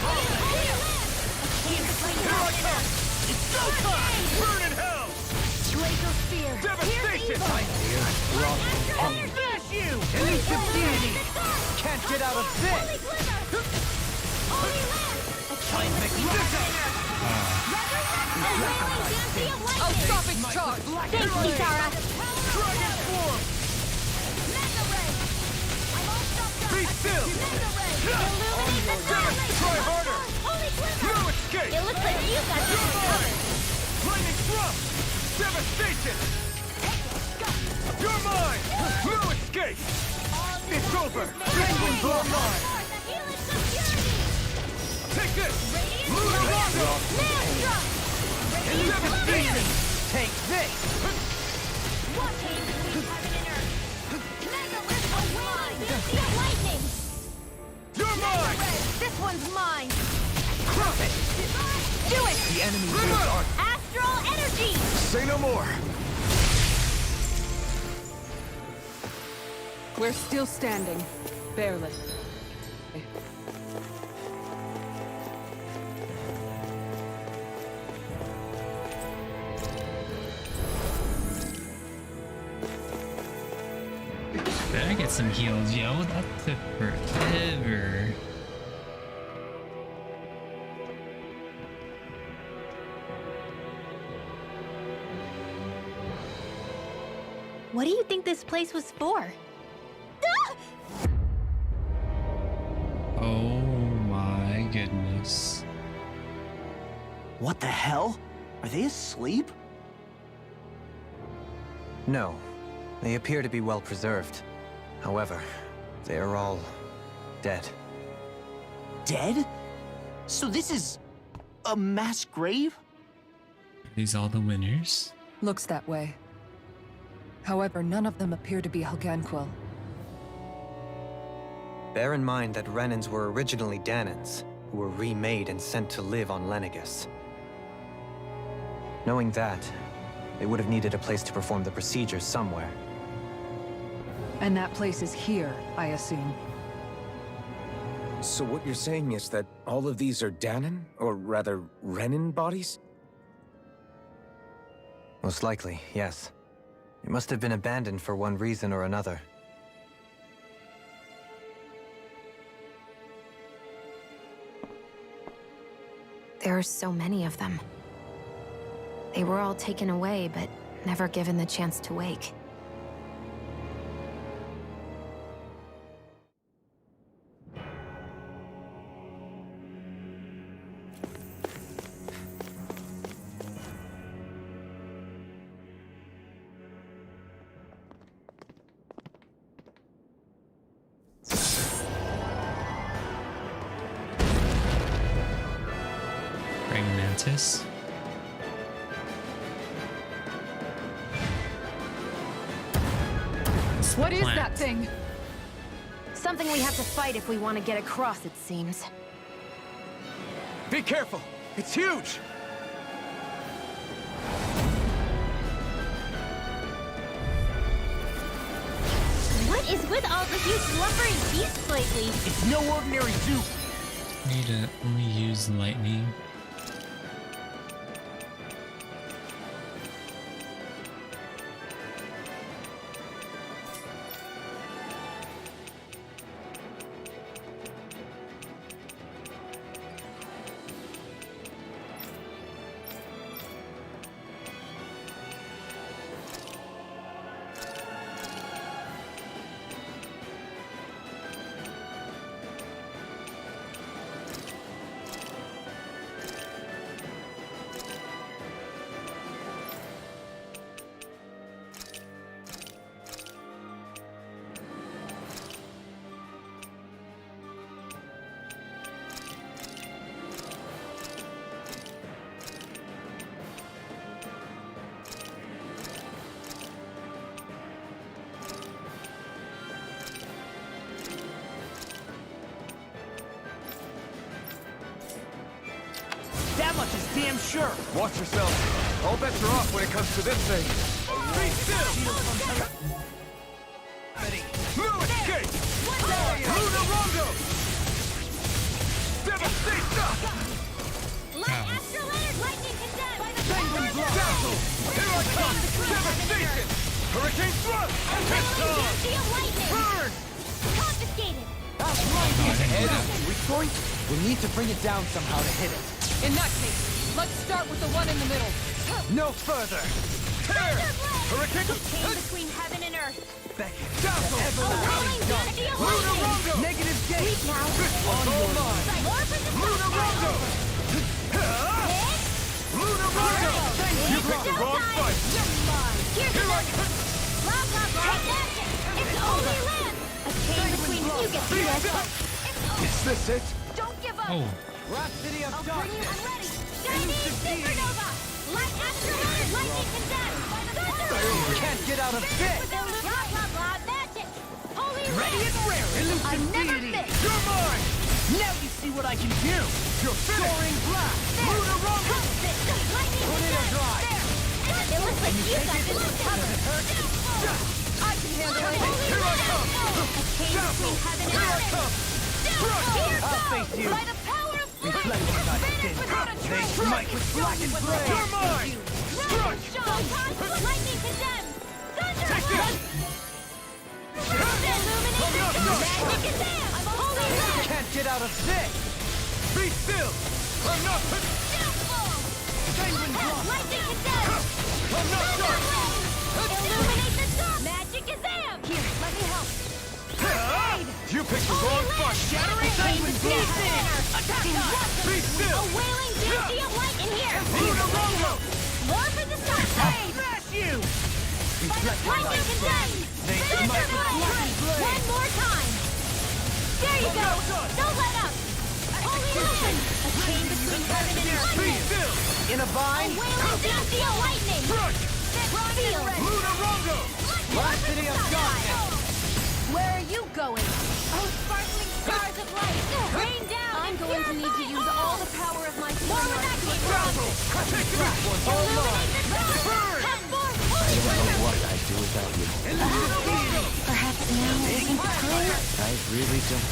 Here I come! It's showtime! Burn in hell! Glacial Spear! Devastation! Smash you! Elite of deity! Can't get out of this! Holy Land! Time magnificent! Oh, stop its charge! Thanks, Kitara! Dragon Swarm! Mega Ray! I'm all stopped up! Be still! Mega Ray! Illuminate the starlight! Try harder! Holy Glimmer! No escape! It looks like you got this one covered! Lightning Thrust! Devastation! You're mine! No escape! It's over! This one's all mine! Take this! Lunar Rondo! Devastation! Take this! You're mine! This one's The enemy wields our... Astral energy! Say no more! We're still standing. Barely. Better get some heals, yo. That took forever. What do you think this place was for? Ah! Oh my goodness. What the hell? Are they asleep? No, they appear to be well preserved. However, they are all dead. Dead? So this is a mass grave? Are these all the winners? Looks that way. However, none of them appear to be Helganquil. Bear in mind that Renans were originally Danans, who were remade and sent to live on Lenegus. Knowing that, they would have needed a place to perform the procedures somewhere. And that place is here, I assume. So what you're saying is that all of these are Danon, or rather, Renan bodies? Most likely, yes. It must have been abandoned for one reason or another. There are so many of them. They were all taken away, but never given the chance to wake. Praying Mantis. What is Plant. that thing? Something we have to fight if we want to get across, it seems. Be careful! It's huge! What is with all the huge lumbering beasts lately? It's no ordinary zoo! Need to only use lightning. That much is damn sure. Watch yourself. All bets are off when it comes to this thing. Be still! No escape! Luna Rondo! Devastation! Light astral energy! Lightning condemned! By the Penguin Dazzle! Here I come! Devastation! Hurricane Thrust! Pistol! Steel lightning! Burn! Confiscated! Weak point? We need to bring it down somehow to hit it. In that case, let's start with the one in the middle. No further! Tear! Hurricane! Chain between heaven and earth! Dazzle! Rolling down steel Luna lightning! Rondo! Negative gate! Weak now! This one's all mine! More for the Luna Rondo! Luna Rondo! You picked the wrong fight! You're mine! Here's Here I another! Blah, blah, blah! Take that! It's only land! A chain between you get Be through us! still! It's over! Is this it? Don't give up! Oh, Rhapsody of I'll bring you... I'm ready! Chinese supernova! Light astral energy! Lightning condemned! You can't get out of bed! Blah, blah, blah! Magic! Holy Ready and rare! I never Elusive fit! You're mine! Now you see see what I can do! You're soaring blast! Luna Rumble! Tornado drive! It looks like you got this one covered. I can handle it. Here I come! A chain between heaven and Here I earth. come! Here I'll goes! face you. By the power of flame! Reflecting thy Vanish sin. without a They trace! smite with blackened blade! You're mine! Crush! Lightning condemned! Thunder! Take this! Illuminate! Magic is there! Holy land! Can't get out of this! Be still! I'm not... Sanguine drop! Lightning condemned! I'm not done! Illuminate the sun! Magic is there! Here, let me help! You picked the wrong fight! Shattering Sanguine blast! Attack us! Be still! A wailing density of light in here! Luna Rumble! More for the sun! Smash you! Reflecting thy Lightning sin. condemned! They smite with blackened blade! One more time! There you go! Don't let up! Holy land! A chain between heaven and earth! Be still! In a A vine? wailing density of lightning! Crush! Feel! Luna Rumble! Blasting of darkness! Where are you going? Oh, sparkling stars of light! Rain down! I'm going to need to use all the power of my sword. More with that Grapple! Take this one! All mine! Burn! Have more! I don't know what I'd do without you. Perhaps now isn't the time? I really don't.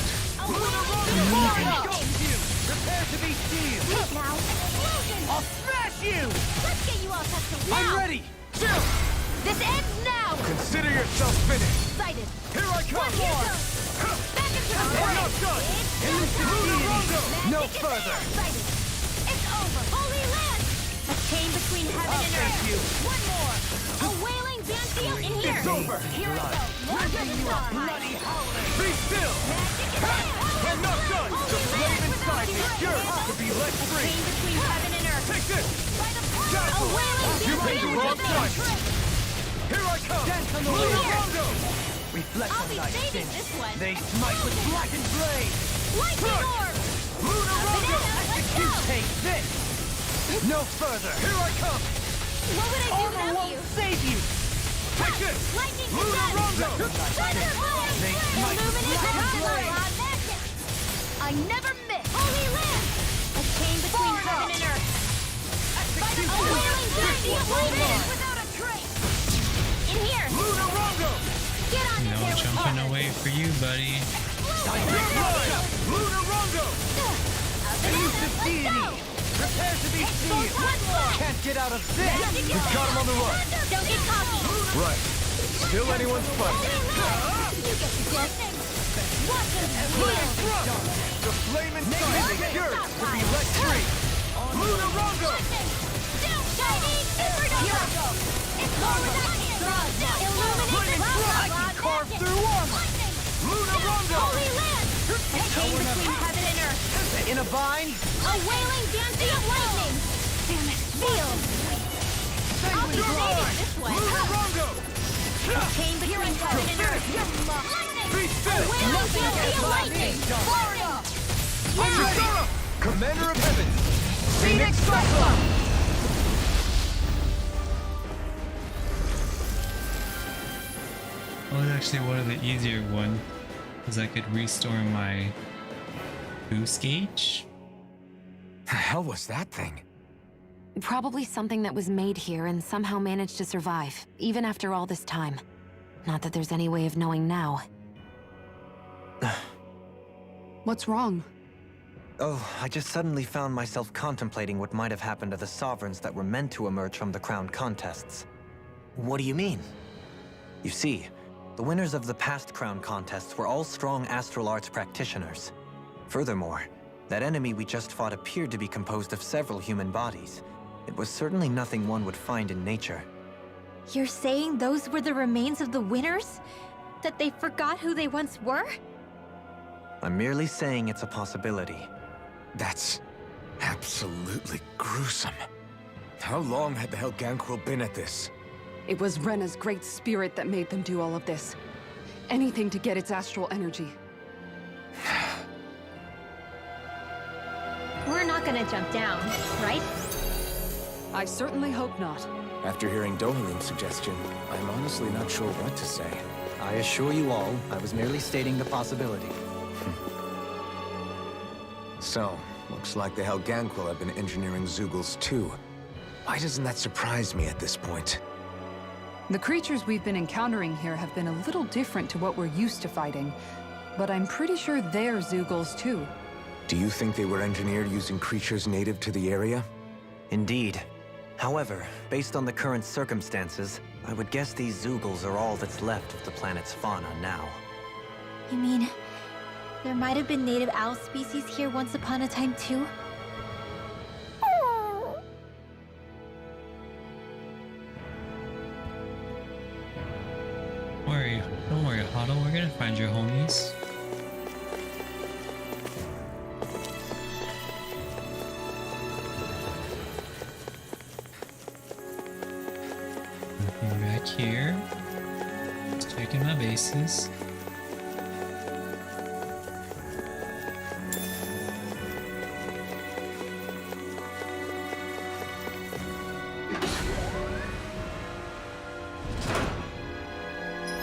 Prepare to be sealed! Wait now! Explosion! I'll smash you! Let's get you all tested now! I'm ready! Chill! This ends now! Consider yourself finished! Excited! Here I come! One more! Back into the I'm not done! Elusive deity! No Magic is further! excited! It's over! Holy land! A chain between heaven I'll and face earth! you. One more! A wailing danceo in here! It's over! Here I go! More for the sun! Bloody howling! Be still! Magic is there! I'm not done! The flame inside me yearns to be let free! Chain between heaven and earth! Take this! By the power! Got A you. wailing You picked the danceo wrong in fight. here! Here I come! Dance on the Here. Rondo! Reflect I'll on be thy saving sin. this one. They smite with blackened blade! Lightning orb! Luna Rondo! Banana, let's You go! take this! No further! Here I come! What would I do Armor without won't you? save you! Take this! Lightning Luna Rondo! Thunder blade! They smite with Illuminate blackened the blade! magic! I never miss! Holy land! A chain between heaven and earth! A wailing dynasty of lightning without a trace! In here! Luna Rondo! Get on in No there with jumping me! away for you, buddy. Big line! Luna Rondo! Elusive deity! Prepare to be sealed! One more! Can't get out of this! Magic is We've got him on the run! Don't get cocky! Right. Still anyone's fight. You get the guessing! Watch them heal! The flame inside me yearns to be let free! Luna Rondo! Chinese supernova! It's over! Illuminate the I can carve through armor! Luna Rondo! Holy land! A chain between heaven and earth! In a vine? A wailing dancing of lightning! Damn it! Feel! I'll be saving this one! Luna Rondo! A chain between heaven and earth! Lightning! Be still! A wailing dancing of lightning! Florida! Now! Commander of Heaven! Phoenix Cyclone! Well, actually one of the easier one, because I could restore my boost gauge. The hell was that thing? Probably something that was made here and somehow managed to survive, even after all this time. Not that there's any way of knowing now. What's wrong? Oh, I just suddenly found myself contemplating what might have happened to the sovereigns that were meant to emerge from the crown contests. What do you mean? You see, the winners of the past crown contests were all strong astral arts practitioners. Furthermore, that enemy we just fought appeared to be composed of several human bodies. It was certainly nothing one would find in nature. You're saying those were the remains of the winners? That they forgot who they once were? I'm merely saying it's a possibility. That's absolutely gruesome. How long had the Helgangrel been at this? It was Rena's great spirit that made them do all of this. Anything to get its astral energy. We're not gonna jump down, right? I certainly hope not. After hearing Dohalim's suggestion, I'm honestly not sure what to say. I assure you all, I was merely stating the possibility. So, looks like the Helganquil have been engineering Zeugles too. Why doesn't that surprise me at this point? The creatures we've been encountering here have been a little different to what we're used to fighting, but I'm pretty sure they're Zeugles too. Do you think they were engineered using creatures native to the area? Indeed. However, based on the current circumstances, I would guess these Zeugles are all that's left of the planet's fauna now. You mean there might have been native owl species here once upon a time too? Don't worry, Huddle. We're gonna find your homies. Nothing back here. Just checking my bases.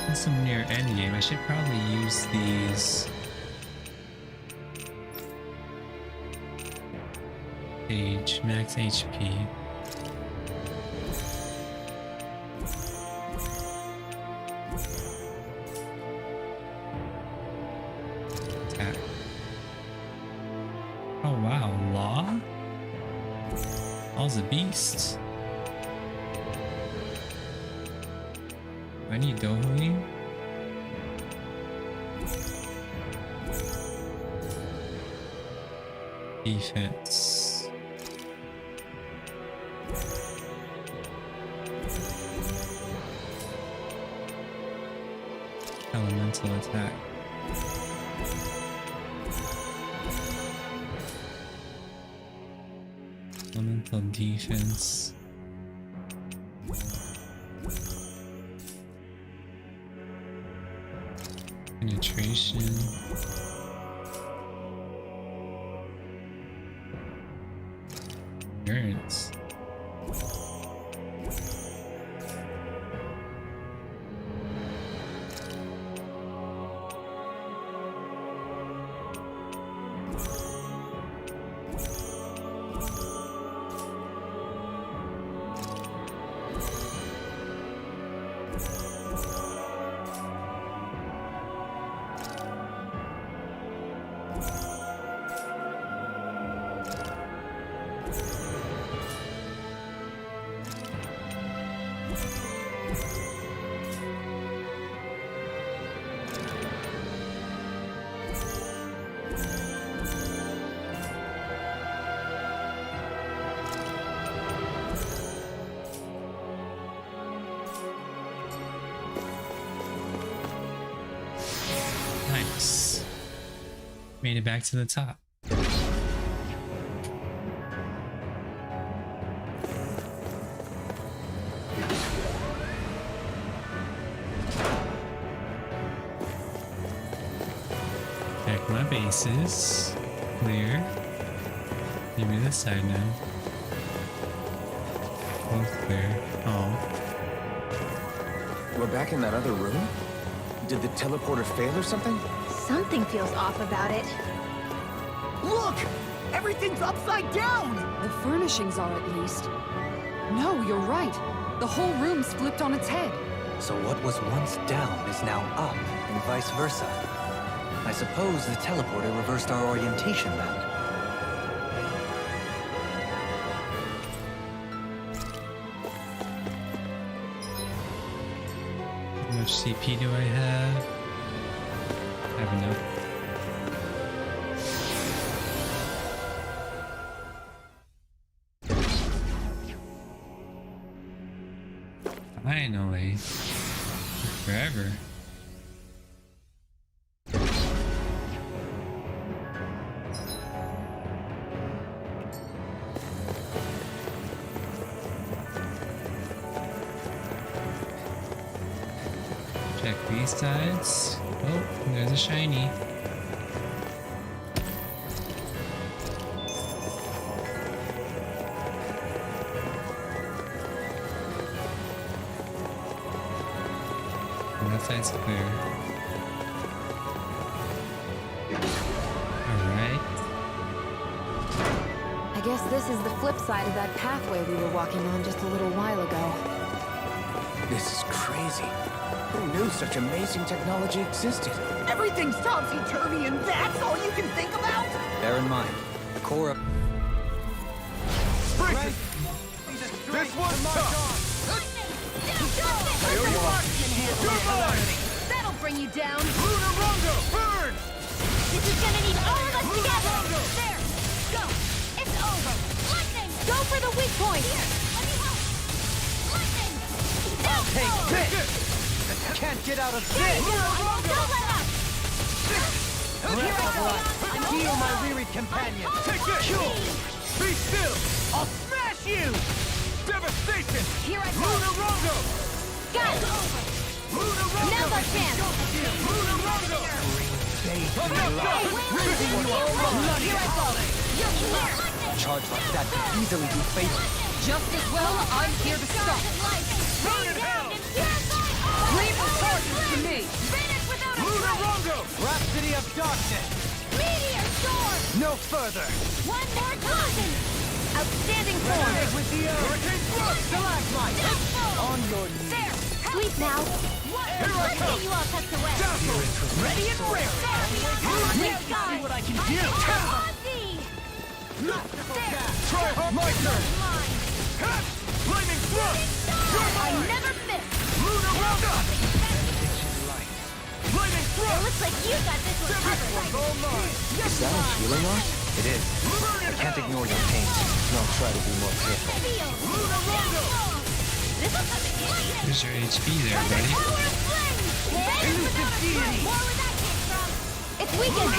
Since I'm near endgame, I should probably use these. Age, max HP. Attack. Oh wow, Law? All's a beast. I need Dohalim. Defense. Elemental attack. Elemental defense. Penetration. Endurance. Nice. Made it back to the top. Check my bases. Clear. Maybe this side now. Both clear. Oh. We're back in that other room? Did the teleporter fail or something? Something feels off about it. Look! Everything's upside down! The furnishings are at least. No, you're right. The whole room's flipped on its head. So what was once down is now up, and vice versa. I suppose the teleporter reversed our orientation then. How much CP do I have? I have enough. Finally. Forever. Check these sides. Oh, there's a shiny. And that side's clear. Alright. guess this is the flip side of that pathway we were walking on just a little while ago. This is crazy. Who knew such amazing technology existed? Everything's topsy-turvy and that's all you can think about? Bear in mind, the core of... Break! This one's tough! That'll bring you down. Lunarungo, burn! This is gonna need all of us together. There. Go. It's over. Lightning. Go for the weak point. Here. Let me help. Lightning. Take this! Can't get out of this! Don't let up. Here I go! Heal my wearied companion! Take this! Be still! I'll smash you! Devastation! Here I go. Lunarungo! Got it. Lunarungo! Now my chance. Lunarungo! Here I go. You're here. Charge like that could easily be fatal. Just as well, I'm here to stop. Burn in hell! Leave the charges to me. Finish without a trace. Lunarungo! Rhapsody of Darkness! Meteor storm. No further! One more time. Outstanding form. Resonate with the earth! Hurricane Thrust! Stalagmite! On your knees! There. Sleep now. Here I Let's come! get you all tucked away. Dazzle! Ready and rare! There. See what I can do! Ozzy. There. Try hard! My turn! Line. Cut! Flaming Thrust! You're I mine! never miss. Lunarungo! Flaming It Thrust! looks like you got this one covered. All mine! Is that a healing art? It is. Burn in I can't hell! ignore your pain. I'll try to be more careful. Feel. Lunarungo! This will come in handy. Here's your HP there, buddy. Power of flame. Finish without a trace. More where that came from. It's weakened.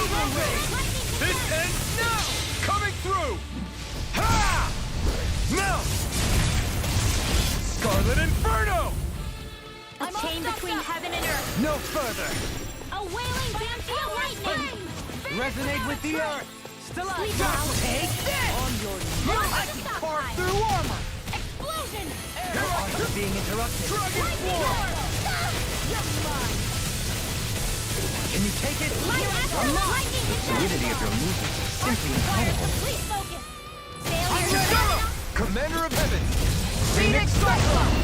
This ends now! Coming through! Ha! Now! Scarlet Inferno! A chain between heaven and earth. No further! A wailing vampire lightning. Resonate with the earth! Sleep now. Take this! On your knees! I can carve through armor! Explosion. Your arts are being interrupted! Dragon Form! You're mine. Can you take it? Lightning. Fluidity of your movements is simply incredible. Complete focus. Failure. Shut up! Commander of Heaven! Phoenix Cyclops!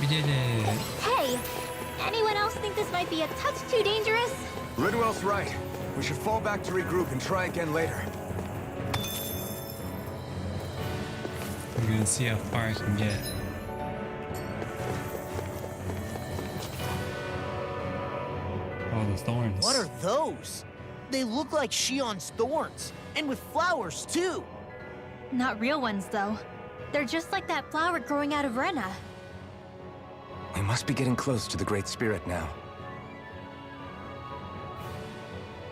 We did it. Hey, anyone else think this might be a touch too dangerous? Ridwell's right. We should fall back to regroup and try again later. I'm gonna see how far I can get. Oh, the thorns. What are those? They look like Shion's thorns, and with flowers too. Not real ones, though. They're just like that flower growing out of Rena. We must be getting close to the Great Spirit now.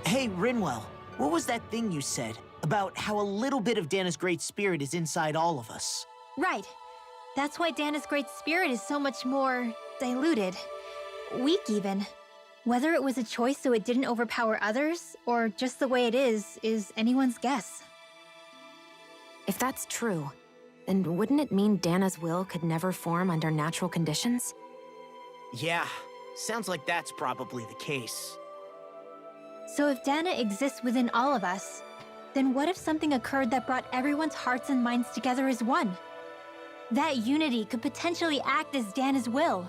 Hey, Rinwell, what was that thing you said about how a little bit of Dana's Great Spirit is inside all of us? Right. That's why Dana's Great Spirit is so much more diluted. Weak, even. Whether it was a choice so it didn't overpower others, or just the way it is anyone's guess. If that's true, then wouldn't it mean Dana's will could never form under natural conditions? Yeah, sounds like that's probably the case. So if Dana exists within all of us, then what if something occurred that brought everyone's hearts and minds together as one? That unity could potentially act as Dana's will.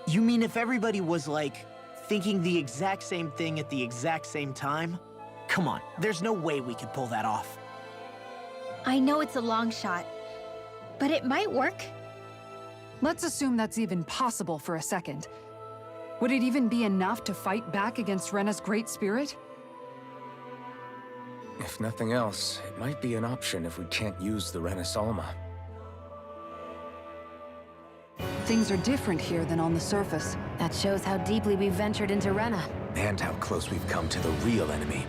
You mean if everybody was, like, thinking the exact same thing at the exact same time? Come on, there's no way we could pull that off. I know it's a long shot, but it might work. Let's assume that's even possible for a second. Would it even be enough to fight back against Rena's Great Spirit? If nothing else, it might be an option if we can't use the Renasalma. Things are different here than on the surface. That shows how deeply we've ventured into Rena. And how close we've come to the real enemy.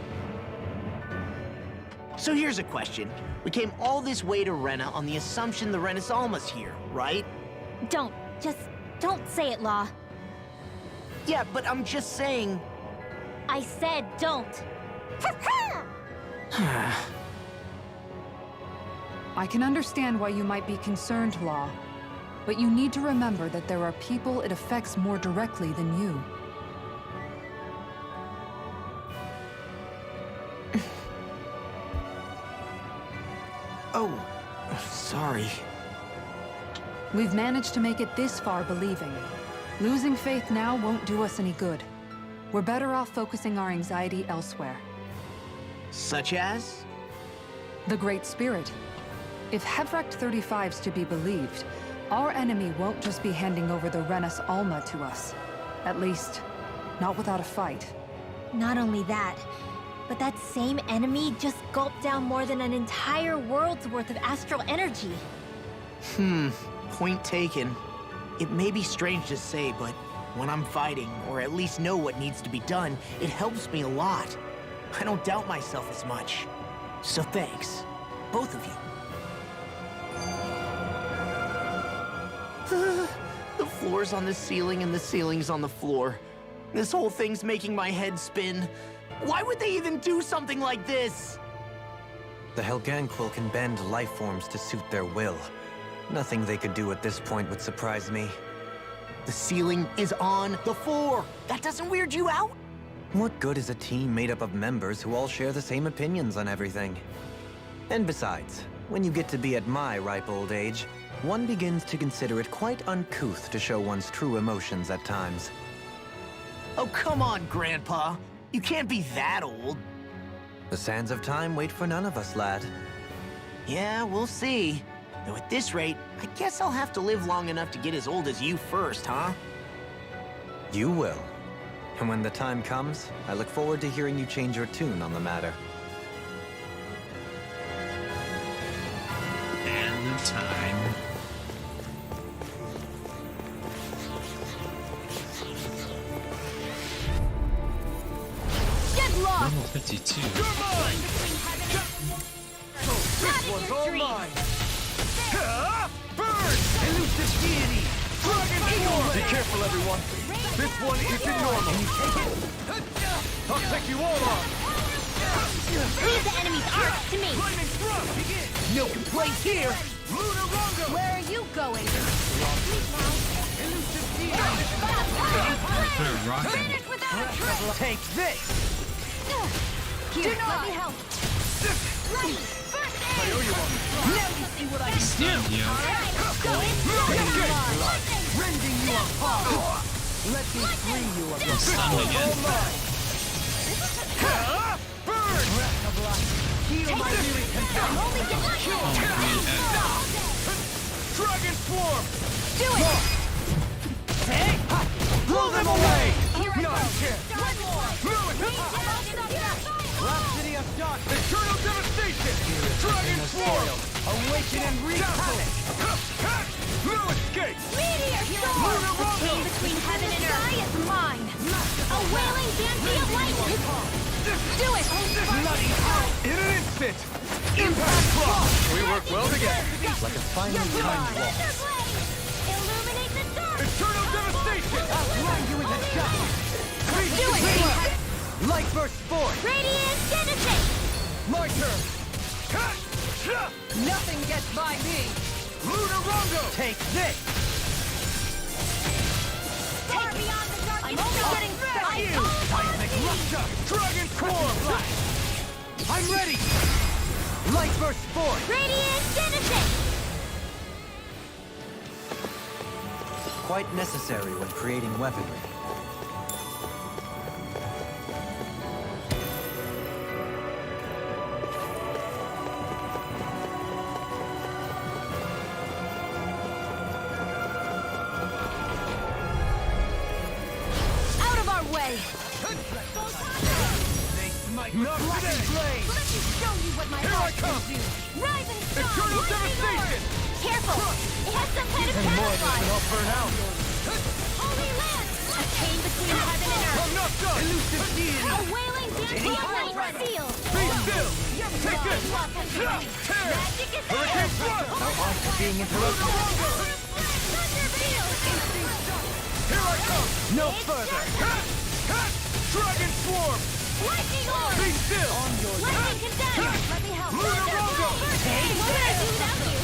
So here's a question. We came all this way to Rena on the assumption the Renasalma's here, right? Just don't say it, Law. Yeah, but I'm just saying... I said don't. I can understand why you might be concerned, Law. But you need to remember that there are people it affects more directly than you. Oh, sorry. We've managed to make it this far believing. Losing faith now won't do us any good. We're better off focusing our anxiety elsewhere. Such as? The Great Spirit. If Hevracht 35's to be believed, our enemy won't just be handing over the Renas Alma to us. At least, not without a fight. Not only that, but that same enemy just gulped down more than an entire world's worth of astral energy. Point taken. It may be strange to say, but when I'm fighting, or at least know what needs to be done, it helps me a lot. I don't doubt myself as much. So thanks, both of you. The floor's on the ceiling and the ceiling's on the floor. This whole thing's making my head spin. Why would they even do something like this? The Helganquil can bend life forms to suit their will. Nothing they could do at this point would surprise me. The ceiling is on the floor. That doesn't weird you out? What good is a team made up of members who all share the same opinions on everything? And besides, when you get to be at my ripe old age, one begins to consider it quite uncouth to show one's true emotions at times. Oh, come on, Grandpa. You can't be that old. The sands of time wait for none of us, lad. Yeah, we'll see. Though at this rate, I guess I'll have to live long enough to get as old as you first, huh? You will. And when the time comes, I look forward to hearing you change your tune on the matter. And the time. Get lost! Level 52. You're mine! This one's all mine! Burn! Elusive deity! Dragon Form! Be careful, everyone! This one isn't normal! Can you take it? I'll take you all on! Leave the enemy's arc to me. Lightning thrust! Begin! No complaints here! Lunar Rongo! Where are you going? Elusive deity! Put a rock in it. Finish without a trace! Take this! Here, let me help. Ready, first aid! I owe you one! Now you see what I can do! Stun you. Alright, let's go. Rending you apart! Let me free you of your Stun again. Burn! Heal my weary contempt! Only get one kill. Dragon Swarm! Do it! Hey! Blow them away! Here I No go. chance! One more. Rhapsody of Darkness! Eternal Devastation! Dragon Swarm! Awaken and wreak havoc! No escape! Meteor storm! Lunar The Rongo! chain between heaven and earth is mine! A wailing dancing of lightning! Do it! Bloody hell! In an instant! Impact Block! We work well together! Like a finely timed waltz. Thunderblade! Illuminate the dark! Eternal Devastation! Outrun you in the dust! Do it! Light burst forth! Radiant Genesis! My turn! Nothing gets by me! Lunar Rongo! Take this! Far beyond the dark I'm only getting started! Seismic Rupture! Dragon Swarm! I'm ready! Light burst forth! Radiant Genesis! Quite necessary when creating weaponry. Out of our way! Not today! Let me show you what my Here I heart come! can do! Rising Sun! Eternal Lightning Devastation! Lord! Careful! It has some kind of camouflage! I'll burn out! Holy Lance! A chain between heaven and earth! I'm not done! Elusive deity! A wailing dancing of light seal! Be still! Take this! Love has Tear! magic is Hurricane Thrust! After being interrupted. Thunder Field! Here I come! No It's further! Dragon Swarm! Lightning Orb! Be still! Lightning Condemned! Let me help! Lunar Rongo! What would I do without you?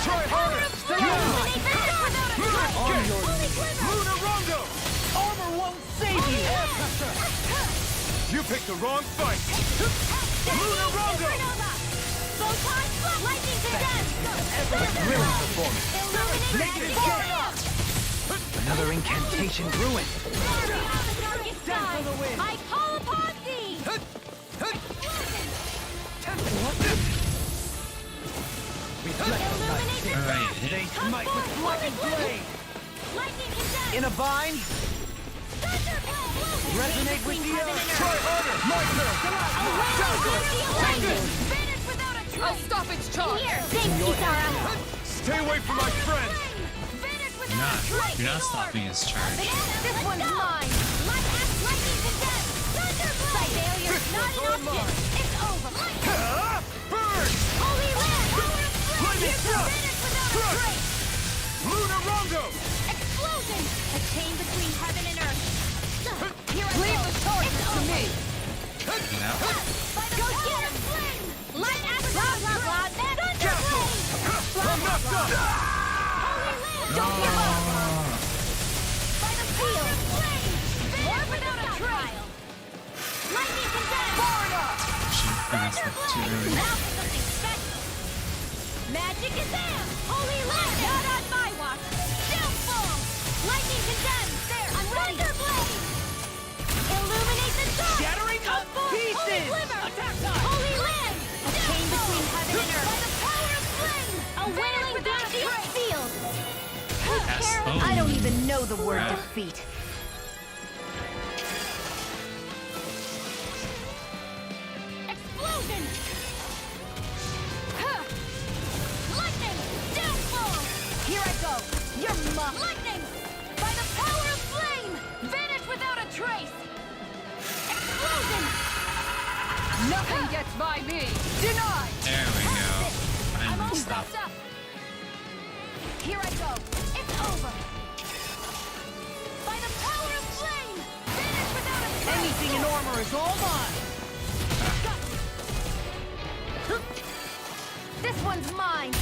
Try harder! Stay on! Illuminate the dark without a trace! Holy Quiver! Lunar Rongo! Armor won't save you! You picked the wrong fight! Lunar Rongo! bow tie, lightning condemn! Brilliant performance. Illuminate magic area! Another incantation ruined. Darkest sky, I call upon thee! Illuminate the Alright, They Come smite forth, with lightning holy blade! lightning condemn! In a vine, Thunderblade! resonate with the heaven earth! and Try harder! My turn! Vanish without a trace! I'll stop its charge! Here, thanks, Kitara! Stay away from my friends! Vanish You're without a trace! you're not stopping his charge. This one's mine! Lightning condemn! Thunderblade! Failure's not an option! It's over! Burn! Holy land! Power of flame! Lightning thrust! Vanish without a Thrust! trace! Lunar Rondo! Explosion! A chain between heaven and earth! Here I Leave go! the charges to me! You know? By the power of flame! Light axe! Blah, blah, blah! Thunderblade! I'm knocked up! Holy land! Don't give up! By the field! Flame! War without a trial! Lightning condemn! Should have finished that too early. Now for something special! Magic is there! Holy land! Not on my watch! Downfall! Lightning condemn! There! I'm ready! Thunderblade! Illuminate the dark! Shattering Come to forth! pieces! Holy glimmer! Attack time! Holy land! A chain between heaven and earth! By the power of flame! A wailing Banshee field! Yes. I don't even know the word Crap. defeat. Explosion! Huh. Lightning! Downfall! Here I go! You're mine! Lightning! By the power of flame! Vanish without a trace! Explosion! Nothing gets by me! Denied! There we go. I'm Finally all stop. wrapped up! Here I go! It's over! By the power of flame! Vanish without a trace! Anything in armor is all mine! This one's mine!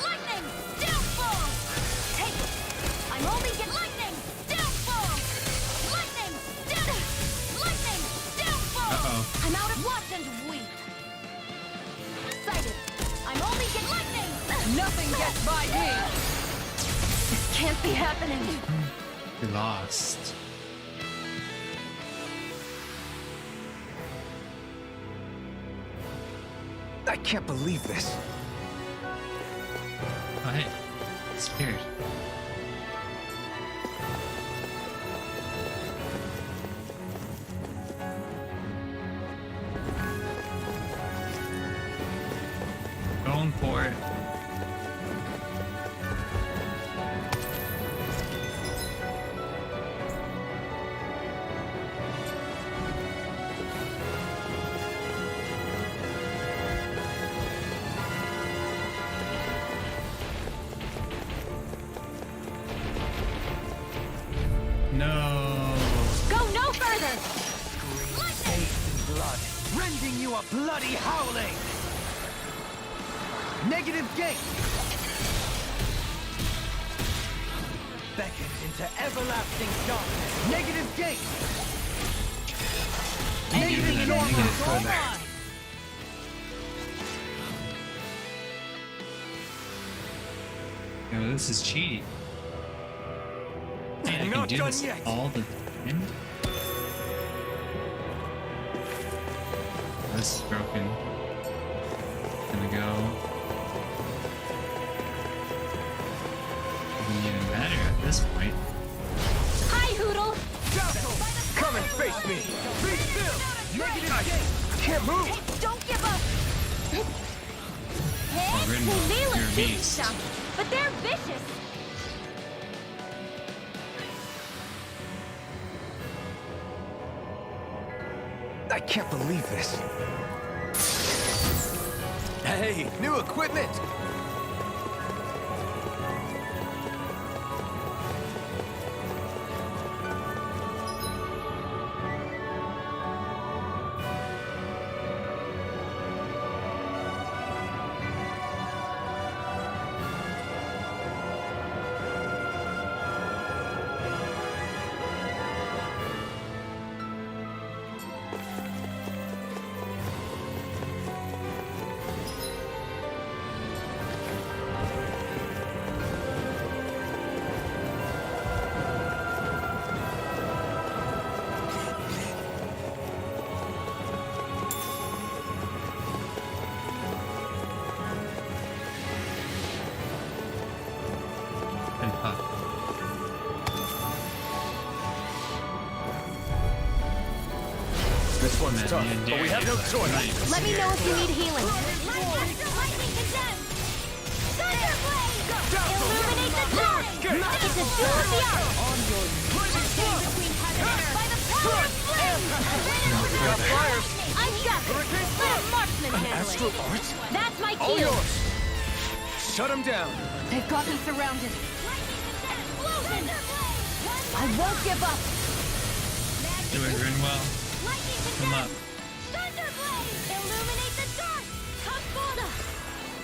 Lightning! Downfall! Take it! I'm only get lightning! Downfall! Lightning! Down! Lightning! Downfall! Uh-oh. I'm out of watch and weep! Sighted! I'm only get lightning! Nothing gets by me! This can't be happening! We lost. I can't believe this. Oh, hey. Spirit. Going for it. No. Go no further! Blood, rending you a bloody howling! Negative gate! Beckon into everlasting darkness! Negative gate! Anything in armor is all mine! Yo, this is cheating. Man, I can Not do done this yet. all the time. This is broken. Gonna go. Doesn't even matter at this point. Hi, Hoodle! Come and face me! Be still! Negative gate! Can't move! Hey, don't give up! Hey, Rin, they you're a look cute beast. stuff, but they're vicious. I can't believe this. Hey, new equipment! one's Man, tough, you but dare we have no you. choice. Right. Let me know if you need healing. Lightning condemned! Thunderblade! Illuminate the dark! It's a duel of the arts! Stand between heaven and earth by the power of flame! Got fires! I've got this! Let a marksman handle Astral it! Arts? That's my All cue! yours! Shut him down! They've got me surrounded. Explosion! I won't give up. Do it, Rinwell. Lightning Come up. condemned! Thunderblade! Illuminate the dark! Kamboda!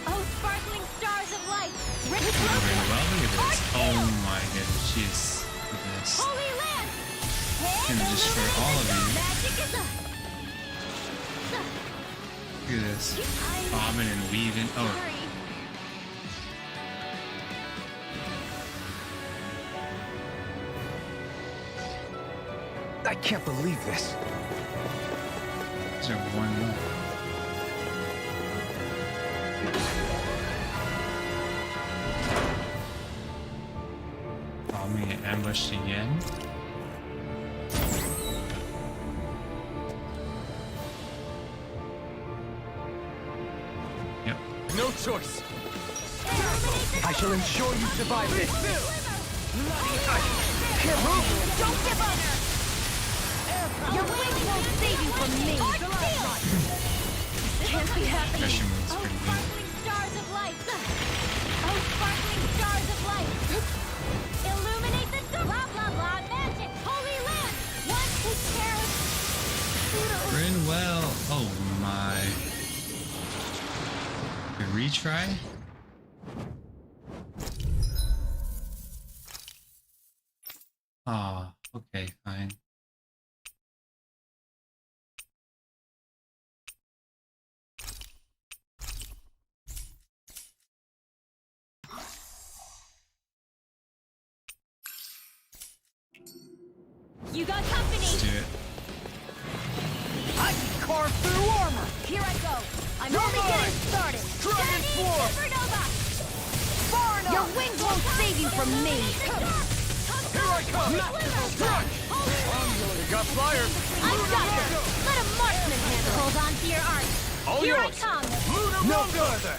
Oh, sparkling stars of light! Rich Rinwell, look at this. Oh my goodness, she's look at this. Holy land! Gonna destroy all of you. Magic is a... Look at this. Bobbing and weaving. Oh, I can't believe this. these are one more. Oh, I'm gonna get ambushed again. Yep. No choice. I shall ensure you survive this. I can't move. Don't give up! Your wings won't save you from me! Can't be happy! Pressure move's pretty good. Sparkling stars of light! Oh, sparkling stars of light! Illuminate the dark! Blah, blah, blah, magic! Holy land! One who cares! Rinwell. Oh my. A retry? Ah, okay, fine. You got company! Let's do it. I can carve through armor. Here I go! I'm You're only mine! getting started! Dragon Shining Force! Supernova! Far enough. Your wings won't save you from me. Here I come! Struck! Got fires! I've got this! Let a marksman handle! Hold on to your arms! All Here yours! I come! No further!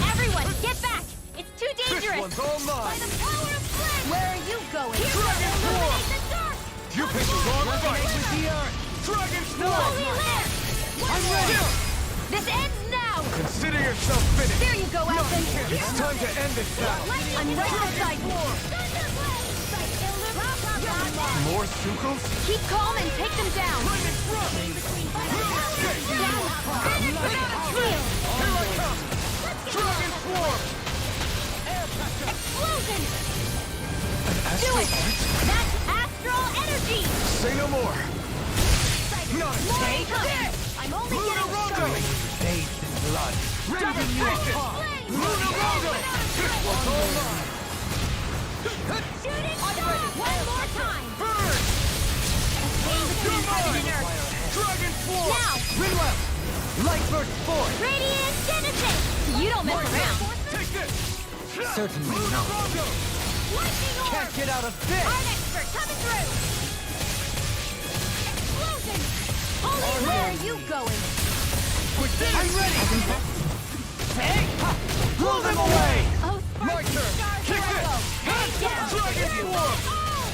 Everyone, get back! It's too This dangerous! one's all By mine! the power of flame! Where are you going? Here Dragon illuminate the dark! You picked the wrong fight! Dragon Swarm! Holy land! I'm ready! This ends now! Consider yourself finished! There you go, Alphen. It's time to end this battle! I'm right beside you. More Sukos? Keep calm and take them down. Dragon Swarm! Explosion! Do it! That's astral energy! Say no more! Not a Take this! I'm only getting started! Bathed in blood. Ready to use it! Lunarondo! This one's all mine! Shooting star! One more time! Burn! You're mine! Dragon Swarm! Now! Rinwell! Light Burst Force! Radiant Genesis! You don't mess around! Take this! Certainly not. Lunarondo! Lightning orb! Can't get out of this! Art expert coming through! Explosion! Holy Where land! are you going? I'm ready! Hey! Blow them away! Oh, My sparkling turn! stars, Kick here I this! go! Head down! Dragon Swarm! Oh!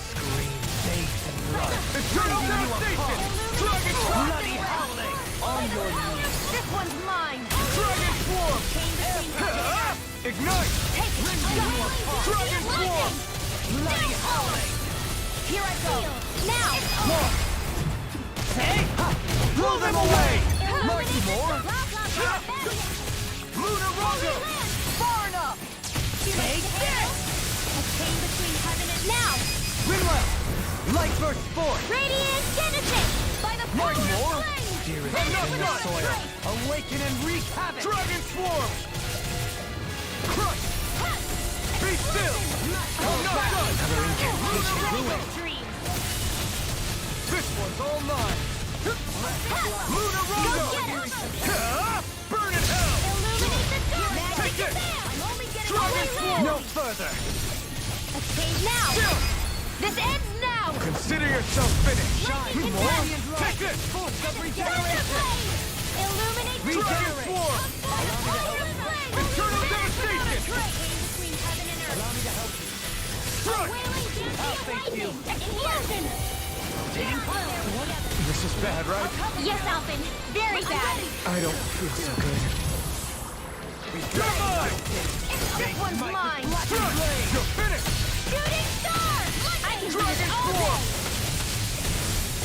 Scream bathed in blood. Eternal devastation! Dragon Swarm! Bloody howling. On your knees. This one's mine. Dragon Swarm! Ignite! Dragon Swarm! Bloody howling! Here I go. Now. More! Hey! Blow them away! Illuminate more? the blah, blah, blah, magic! Lunarondo! Far enough! Take this! A chain between heaven and now! Rinwell! Light Burst Force! Radiant Genesis! By the power One more? of flame! Dearest Enough infinite done! soil. Awaken and wreak havoc! Dragon Swarm! Crush! Be still! I'm not done! Another incantation ruined. Dreams! This one's all mine! Lunarondo! Burn in hell! Illuminate the dark! Take this! I'm only getting Dragon away Swarm! with No further! a chain now! Still! This ends now! Consider yourself finished! Lightning More? Dragon! Take it! Thunderblade! Illuminate Dragon Fire! Swarm! Eternal Devastation! Between heaven and earth. Allow me to help you. Strike! Wailing Dancing Lightning! Explosion! This is bad, right? Yes, Alphen. Very bad. I don't feel so good. You're mine! This one's mine. Strike! You're finished! Shooting Star! I can do Dragon this all Swarm!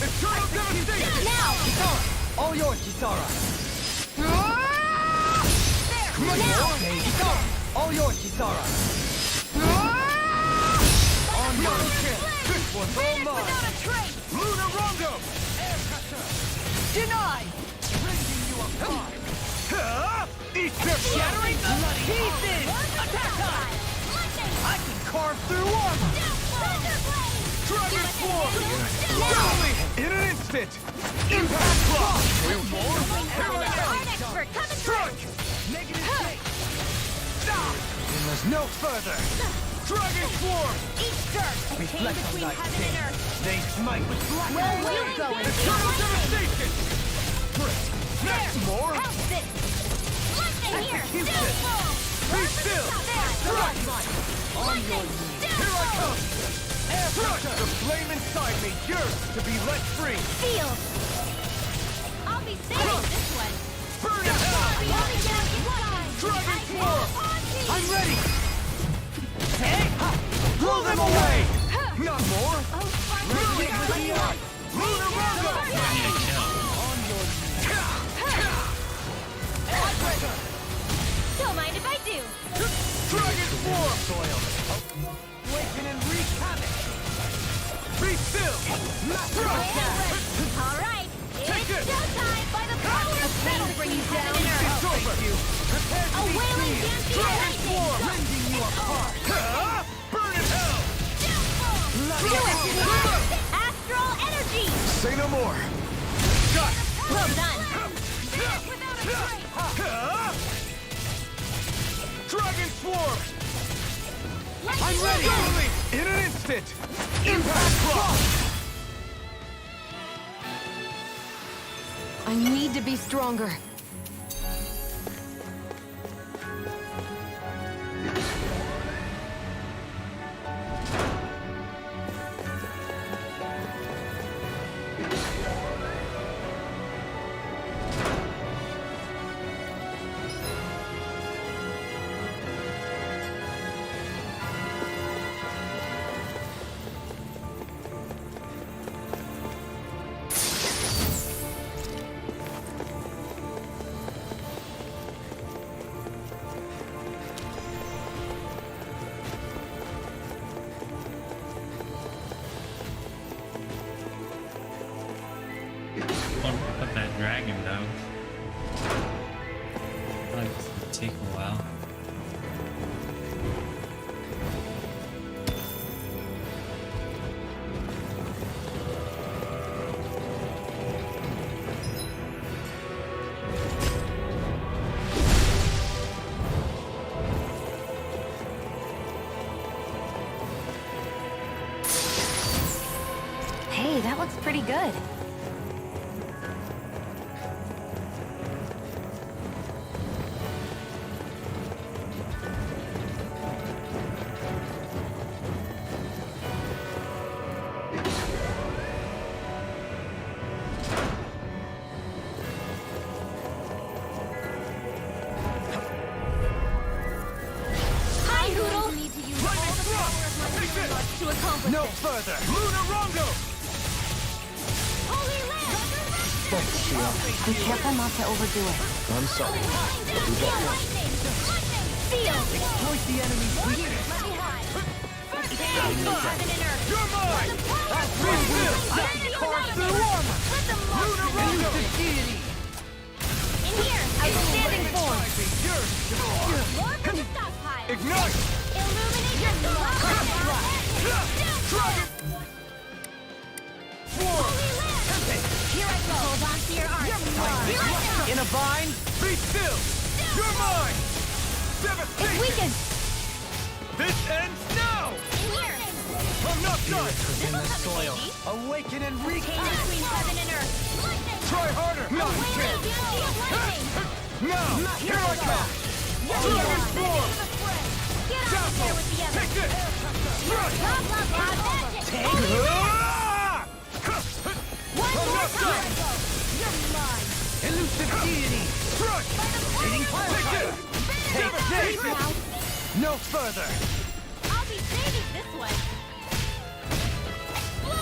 day. Eternal Devastation! Now! All yours, Kisara! There! Now! All yours, Kisara! On your chin! This one's all Finish mine! without a trace! Lunar Rondo! Air pressure! Denied! Rending you apart! Eat their shattering pieces! Attack time! I can carve through armor! Dragon Swarm! Only in an instant! Impact Block! Art expert coming Strike! Negative shape! Stop! And there's no further! Dragon Swarm! Each dirt! Reflect on between thy heaven sting. and earth! They smite with black Where are you going? Eternal Devastation! Next more! How's this? Lightning here! Execute Still this. full! Be still! Strike! Lightning! Still Here I full! come! Air pressure! The flame inside me yearns to be let free! Feel! I'll be saving this one! Burn it hell! Only down inside! Dragon Swarm! I'm ready! ready! Hey! Blow them away! Not more! Lunar Rondo! Don't mind if I do! Dragon Swarm! Awaken and wreak havoc! Be still! Alright! Take It's it. showtime by the power of metal! Bring you down! It's over! Prepare to A be wailing seen! dancing Dragon lightning! Swarm! Rending you apart! Burn in hell! Do it! Astral energy! Say no more! Got it! Well done! Without a trace! Dragon Swarm! I'm Lightning ready! Rondo! Only in an instant! Impact Block! I need to be stronger. Won't put that dragon though. Like, it'll take a while. Hey, that looks pretty good. Hi, Hoodle! Need to use all the power of my lunar lust to accomplish No this. further! Lunar Rondo! Holy Land! Thanks, Shio. Be careful not to overdo it. I'm sorry. Lightning! Feel! Exploit the enemy's weakness! Let me hide! Heaven and earth! You're mine! Be still! I can Carve through armor! Let the Lunar monster Rondo! in here! Outstanding form! Yours! More from the stockpile! Ignite! Illuminate your Dragon! Swarm! Here I go! Hold on to your arms! Here I go! In a bind? Be still! You're mine! It's Devastation! weakened! This ends now! In here! I'm not done! Within the This'll come in soil. handy. Awaken and Chain reclaim! between heaven and earth. Lightning! Try harder! Not a Wailing chance! banshee of lightning! Now! Here I come! You're Dragon gone. Storm! Get out of there with the others! Take this! Rush! Blah, blah, blah, magic! Ah! One I'm more not done. time! You're mine! Elusive deity! Crush! Take this! Take this! Now, No further! I'll be saving this one!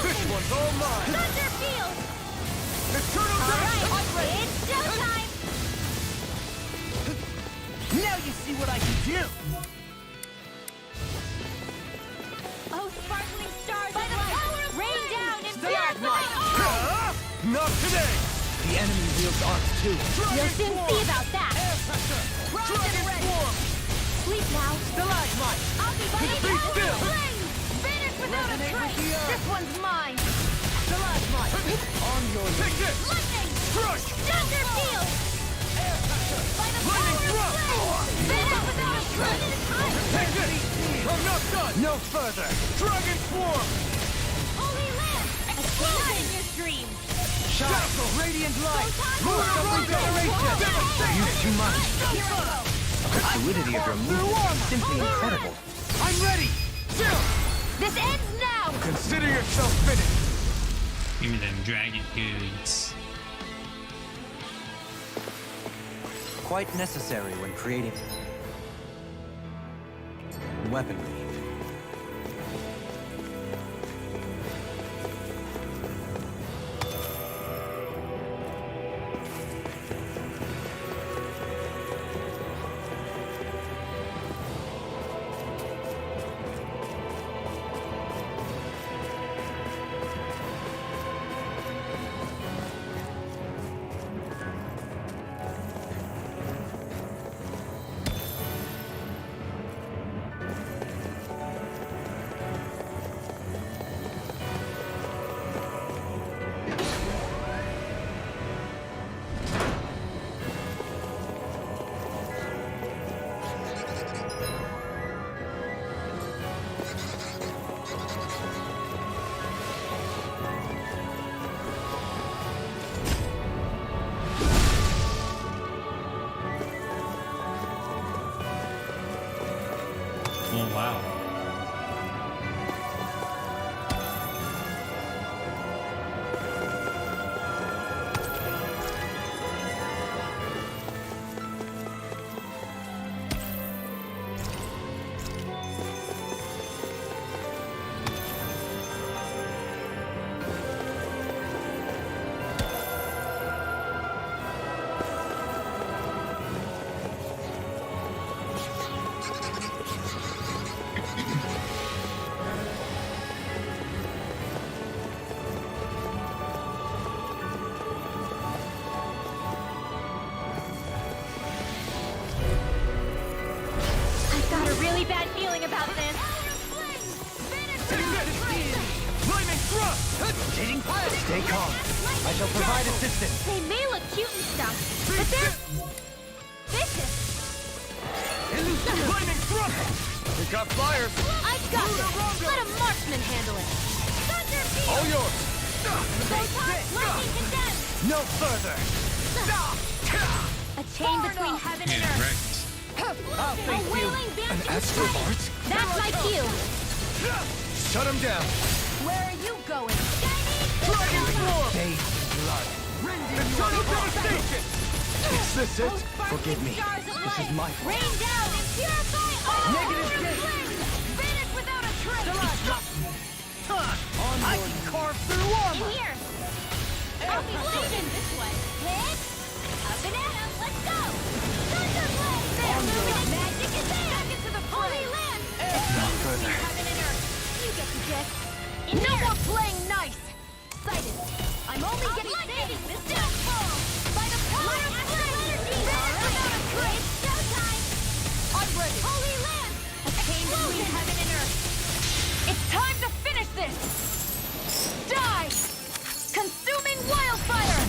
This one's all mine! Thunder Field! Eternal Dash! Alright, it's showtime! Now you see what I can do! Oh, sparkling stars of light! Rain down and purify! Not today! The enemy wields arcs too. You'll soon see about that! Dragon Swarm! Sleep now! Stalagmite! I'll be Be still! Finish without a Resonate with trace! the earth. This one's mine! Stalagmite! On your Take this! Lightning! Crush! Thunder Field! By the Lightning power of thrust! flame! Finish without a trace! Take this! I'm not done! No further! Dragon Swarm! Holy Land! Explode in your dreams! Shackle! Radiant Light! Photon Force of blast! regeneration! Devastation! Use too much. Here I go! The fluidity of your movement is simply incredible. I'm ready! Still! This ends now! Consider yourself finished! Give me them dragon goods. Quite necessary when creating weaponry. Oh wow. I've got a really bad feeling about this! Flaming thrust! Stay calm. I shall provide assistance. They may look cute and stuff, but they're vicious! Elusive flaming thrust! We got fires! I've got this! Let a marksman handle it! Thunder Field! All yours! Photon lightning condensed! No further! A chain between heaven and Yeah, earth! wrecked. I'll A face you! wailing banshee of astral light. art? That's like you! Shut him down! Where are you going? Dragon Swarm! Bathed in blood. Eternal devastation! Is this it? Sparkling Forgive me. stars of This is light. my fault. Rain down and purify all! Negative Power of gate. flame. Finish without a trace! I can carve through In armor! here! I'll be leading this way! Hit! Up and at 'em, let's go! Thunderblade! Illuminate magic is there! Back into the Holy Land! Not further. Heaven and earth! You get the gist! No more playing nice! Sighted! I'm only getting saving this downfall! By the power of flame! Finish without a trace! Showtime! I'm ready! Holy Land! A chain between heaven and earth! It's time to finish this! Die! Consuming wildfire!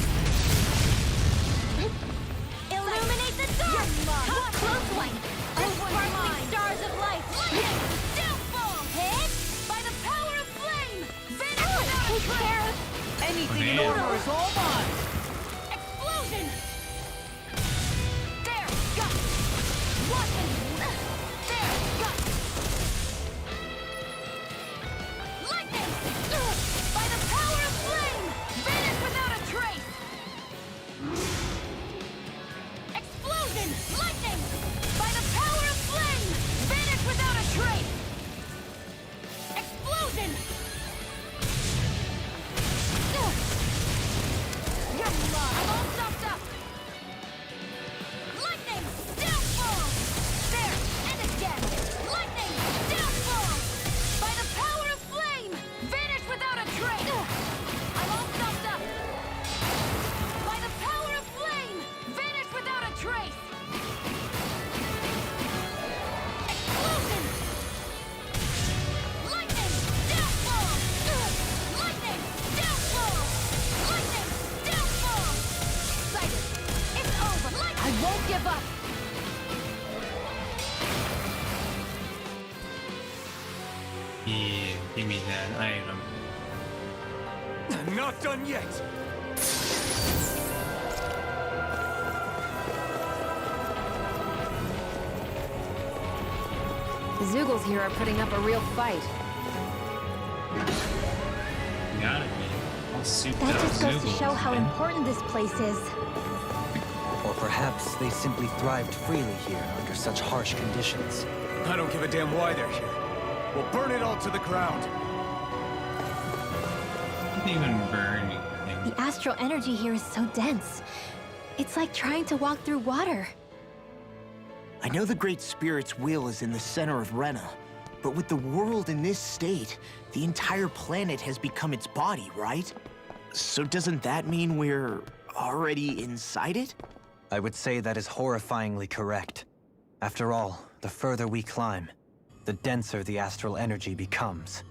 Illuminate the dark! Come close one! The sparkling stars of light! Lightning! Downfall! Hit! By the power of flame! care. Anything in Man. order is all mine. Explosion! There, got it. Watching. There, got it. Lightning! By the power of flame, vanish without a trace. Explosion! Lightning! By the power of flame, vanish without a trace. Explosion! I'm all stopped up! Lightning! Downfall! There! And again! Lightning! Downfall! By the power of flame! Vanish without a trace! I'm all stopped up! By the power of flame! Vanish without a trace! Explosion! Lightning! Downfall! Lightning! Downfall! Lightning! Downfall! Sighted! It's over! I won't give up! Yeah, give me that item. I'm not done yet. The Zoogles here are putting up a real fight. Gotta be. All souped That up just goes to Zoogles, show how man. important this place is. Or perhaps they simply thrived freely here under such harsh conditions. I don't give a damn why they're here. We'll burn it all to the ground. Didn't even burn anything. The astral energy here is so dense. It's like trying to walk through water. I know the Great Spirit's will is in the center of Rena, but with the world in this state, the entire planet has become its body, right? So doesn't that mean we're already inside it? I would say that is horrifyingly correct. After all, the further we climb, the denser the astral energy becomes.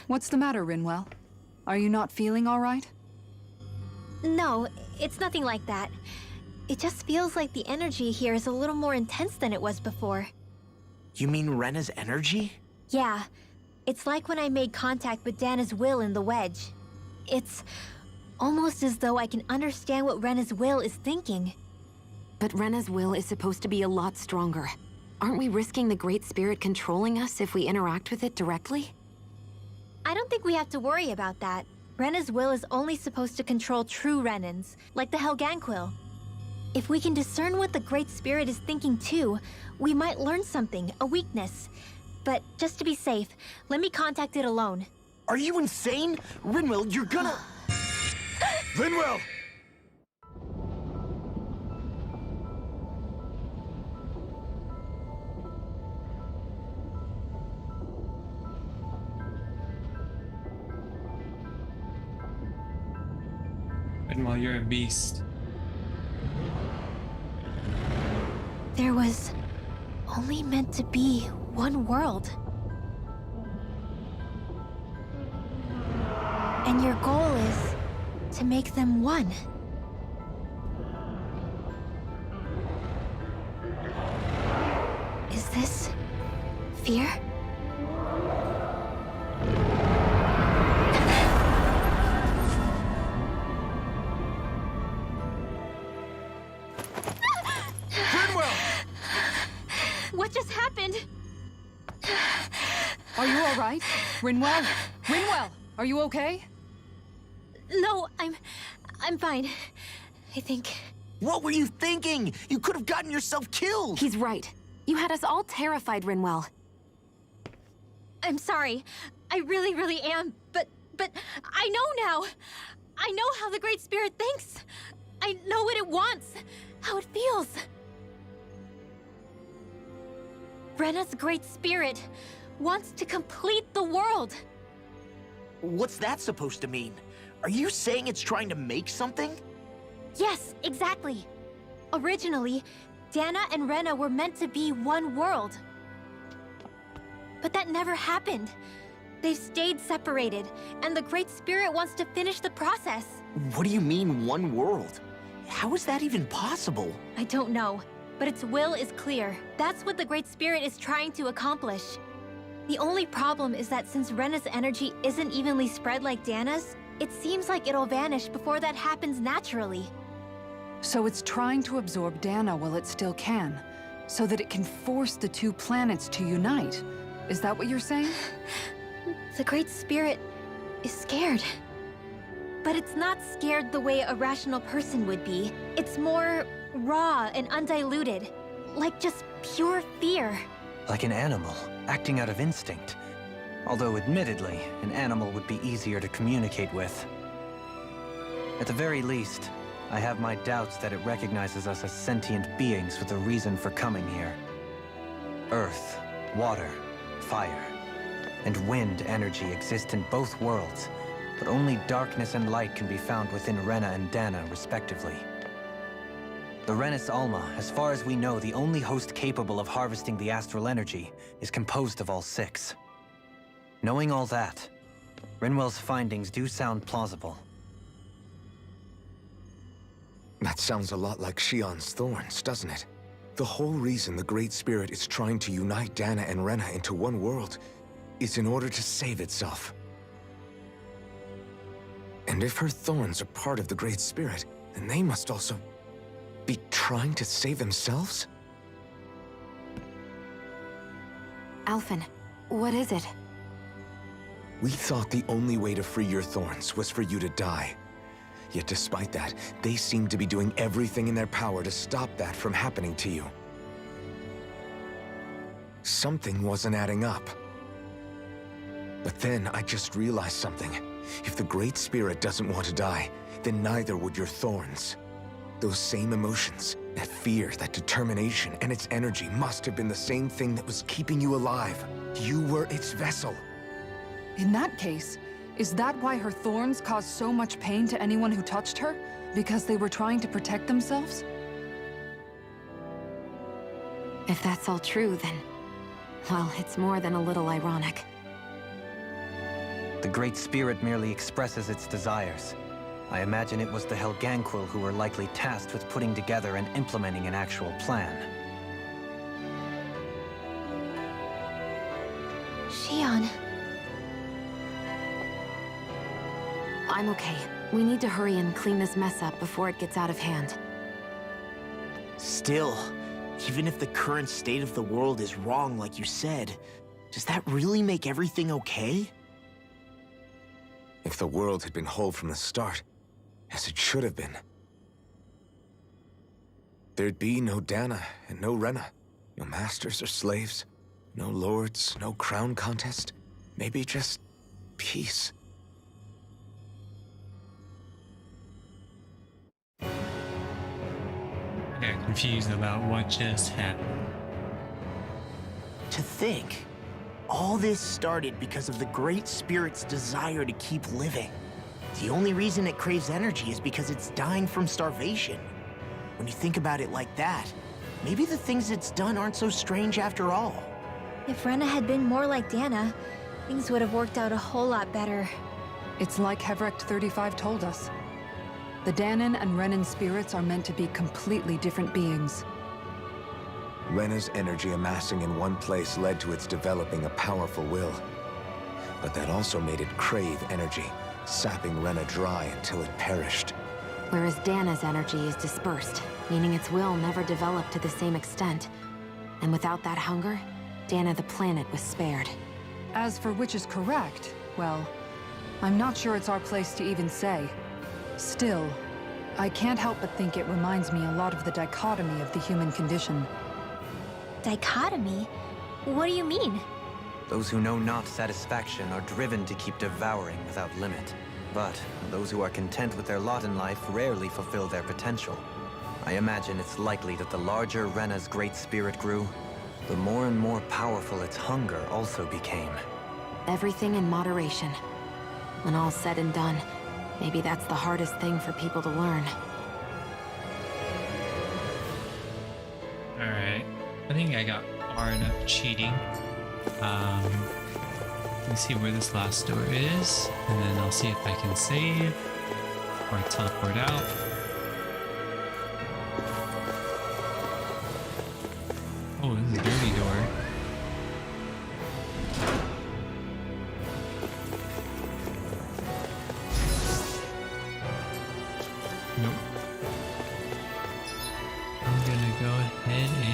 What's the matter, Rinwell? Are you not feeling all right? No, it's nothing like that. It just feels like the energy here is a little more intense than it was before. You mean Rena's energy? Yeah, it's like when I made contact with Dana's will in the wedge. It's almost as though I can understand what Rena's will is thinking. But Rena's will is supposed to be a lot stronger. Aren't we risking the Great Spirit controlling us if we interact with it directly? I don't think we have to worry about that. Rena's will is only supposed to control true Renans, like the Helganquil. If we can discern what the Great Spirit is thinking too, we might learn something, a weakness. But just to be safe, let me contact it alone. Are you insane? Rinwell, you're gonna... Linwell! Rinwell, you're a beast. There was only meant to be one world. And your goal is to make them one. Is this fear? What just happened? Are you all right? Rinwell? Rinwell, are you okay? No, I'm fine. I think. What were you thinking? You could have gotten yourself killed! He's right. You had us all terrified, Rinwell. I'm sorry. I really, really am. But I know now. I know how the Great Spirit thinks. I know what it wants, how it feels. Rena's Great Spirit wants to complete the world. What's that supposed to mean? Are you saying it's trying to make something? Yes, exactly. Originally, Dana and Rena were meant to be one world. But that never happened. They've stayed separated, and the Great Spirit wants to finish the process. What do you mean, one world? How is that even possible? I don't know, but its will is clear. That's what the Great Spirit is trying to accomplish. The only problem is that since Rena's energy isn't evenly spread like Dana's, it seems like it'll vanish before that happens naturally. So it's trying to absorb Dana while it still can, so that it can force the two planets to unite. Is that what you're saying? The Great Spirit is scared. But it's not scared the way a rational person would be. It's more raw and undiluted. Like just pure fear. Like an animal, acting out of instinct. Although admittedly, an animal would be easier to communicate with. At the very least, I have my doubts that it recognizes us as sentient beings with a reason for coming here. Earth, water, fire, and wind energy exist in both worlds, but only darkness and light can be found within Rena and Dana, respectively. The Renis Alma, as far as we know, the only host capable of harvesting the astral energy, is composed of all six. Knowing all that, Rinwell's findings do sound plausible. That sounds a lot like Shion's thorns, doesn't it? The whole reason the Great Spirit is trying to unite Dana and Rena into one world is in order to save itself. And if her thorns are part of the Great Spirit, then they must also be trying to save themselves? Alphen, what is it? We thought the only way to free your thorns was for you to die. Yet despite that, they seem to be doing everything in their power to stop that from happening to you. Something wasn't adding up. But then I just realized something. If the Great Spirit doesn't want to die, then neither would your thorns. Those same emotions, that fear, that determination, and its energy must have been the same thing that was keeping you alive. You were its vessel. In that case, is that why her thorns caused so much pain to anyone who touched her? Because they were trying to protect themselves? If that's all true, then... well, it's more than a little ironic. The Great Spirit merely expresses its desires. I imagine it was the Helganquil who were likely tasked with putting together and implementing an actual plan. Shion. I'm okay. We need to hurry and clean this mess up before it gets out of hand. Still, even if the current state of the world is wrong like you said, does that really make everything okay? If the world had been whole from the start, as it should have been, there'd be no Dana and no Rena, no masters or slaves, no lords, no crown contest, maybe just peace. I got confused about what just happened. To think, all this started because of the Great Spirit's desire to keep living. The only reason it craves energy is because it's dying from starvation. When you think about it like that, maybe the things it's done aren't so strange after all. If Rena had been more like Dana, things would have worked out a whole lot better. It's like Hevrecht 35 told us. The Danan and Renan spirits are meant to be completely different beings. Rena's energy amassing in one place led to its developing a powerful will. But that also made it crave energy, sapping Rena dry until it perished. Whereas Dana's energy is dispersed, meaning its will never developed to the same extent. And without that hunger, Dana the planet was spared. As for which is correct, well, I'm not sure it's our place to even say. Still, I can't help but think it reminds me a lot of the dichotomy of the human condition. Dichotomy? What do you mean? Those who know not satisfaction are driven to keep devouring without limit. But those who are content with their lot in life rarely fulfill their potential. I imagine it's likely that the larger Rena's Great Spirit grew, the more and more powerful its hunger also became. Everything in moderation. When all's said and done, maybe that's the hardest thing for people to learn. Alright, I think I got far enough cheating. Let me see where this last door is, and then I'll see if I can save or teleport out. Oh, this is a dirty door.